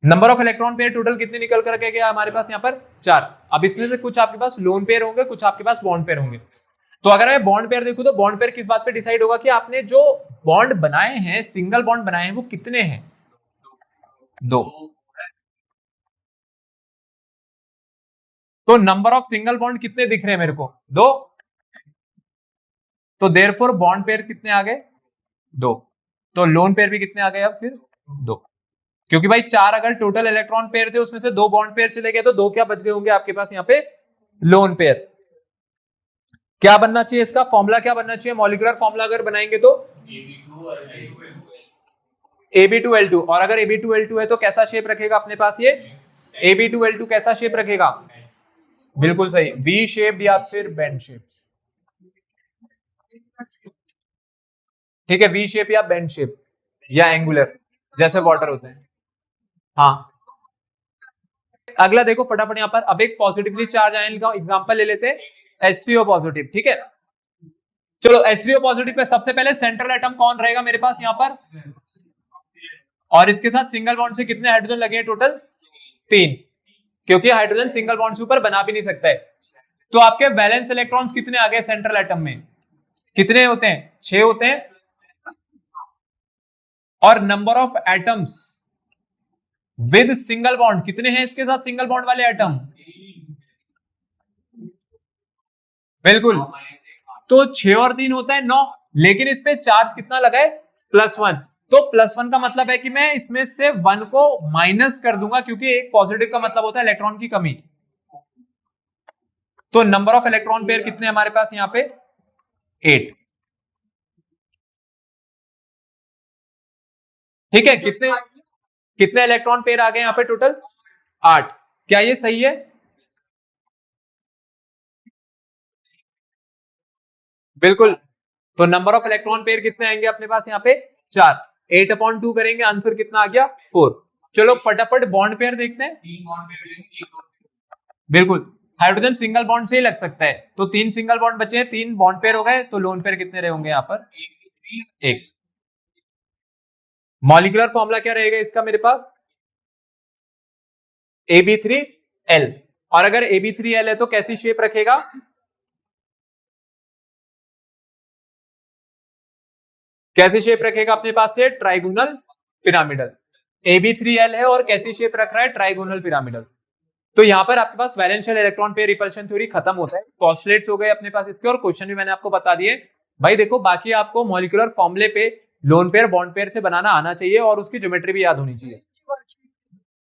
Number of electron pair total कितने निकल कर के गया हमारे पास यहाँ पर? 4। अब इसमें से कुछ आपके पास लोन पेयर होंगे, कुछ आपके पास बॉन्ड पेयर होंगे। तो अगर मैं बॉन्ड पेयर देखूं तो बॉन्ड पेयर किस बात पे डिसाइड होगा कि आपने जो बॉन्ड बनाए हैं, सिंगल बॉन्ड बनाए हैं, वो कितने हैं? 2। तो नंबर ऑफ सिंगल बॉन्ड कितने दिख रहे हैं मेरे को? 2। तो देयरफॉर बॉन्ड पेयर कितने आ गए? 2। तो लोन पेयर भी कितने आ गए अब फिर? 2। क्योंकि भाई 4 अगर टोटल इलेक्ट्रॉन पेयर थे उसमें से 2 बॉन्ड पेयर चले गए तो 2 क्या बच गए होंगे आपके पास यहाँ पे? Lone pair. क्या बनना चाहिए इसका फॉर्मूला? क्या बनना चाहिए मॉलिक्यूलर फॉर्मूला अगर बनाएंगे तो? Ab2L2। और अगर Ab2L2 है तो कैसा शेप रखेगा अपने पास ये? Ab2L2 कैसा शेप रखेगा? बिल्कुल सही, वी शेप या फिर बेंड शेप। ठीक है, वी शेप या बेंड शेप या एंगुलर, जैसे वाटर होते हैं। हाँ, अगला देखो फटाफट यहाँ पर। अब एक पॉजिटिवली चार्ज आयन का एग्जांपल ले लेते हैं, H3O पॉजिटिव। ठीक है, चलो H3O पॉजिटिव पे सबसे पहले सेंट्रल एटम कौन रहेगा मेरे पास यहाँ पर? और इसके साथ सिंगल बॉन्ड से कितने हाइड्रोजन लगे हैं? टोटल 3, क्योंकि हाइड्रोजन सिंगल बॉन्ड से ऊपर बना भी नहीं सकता है। तो आपके वैलेंस इलेक्ट्रॉन्स कितने आ गए सेंट्रल एटम में? कितने होते हैं? 6 होते हैं। और number of atoms with single bond कितने हैं इसके साथ सिंगल बॉन्ड वाले एटम? बिल्कुल, तो 6 और 3 होता है 9, लेकिन इस पे चार्ज कितना लगा है? +1। तो +1 का मतलब है कि मैं इसमें से 1 को माइनस कर दूंगा, क्योंकि एक पॉजिटिव का मतलब होता है इलेक्ट्रॉन की कमी। तो नंबर ऑफ इलेक्ट्रॉन पेयर कितने हमारे पास यहाँ पे? 8। ठीक है, कितने कितने इलेक्ट्रॉन पेयर आ गए यहाँ पे टोटल? 8। क्या ये सही है? बिल्कुल। तो नंबर ऑफ इलेक्ट्रॉन पेयर कितने आएंगे अपने पास यहाँ पे? 4। 8/2 करेंगे, आंसर कितना आ गया? 4। चलो फटाफट बॉन्ड पेयर देखते हैं। बिल्कुल, हाइड्रोजन सिंगल बॉन्ड से ही लग सकता है, तो 3 सिंगल बॉन्ड बचे हैं, 3 बॉन्ड पेयर हो गए, तो लोन पेयर कितने रहे होंगे यहाँ पर? 1। मॉलिक्यूलर फॉर्मूला क्या रहेगा इसका मेरे पास? Ab3L। और अगर Ab3L है तो कैसी शेप रखेगा? कैसी शेप रखेगा अपने पास से? Trigonal pyramidal. Ab3L है और कैसी शेप रख रहा है? Trigonal pyramidal. तो यहां पर आपके पास valence shell electron pair repulsion theory खत्म होता है, पोस्टुलेट्स हो गए अपने पास इसके, और क्वेश्चन भी मैंने आपको बता दिए। भाई देखो, बाकी आपको मॉलिक्यूलर फॉर्मूले पे लोन पेयर बॉन्ड पेयर से बनाना आना चाहिए और उसकी ज्योमेट्री भी याद होनी चाहिए।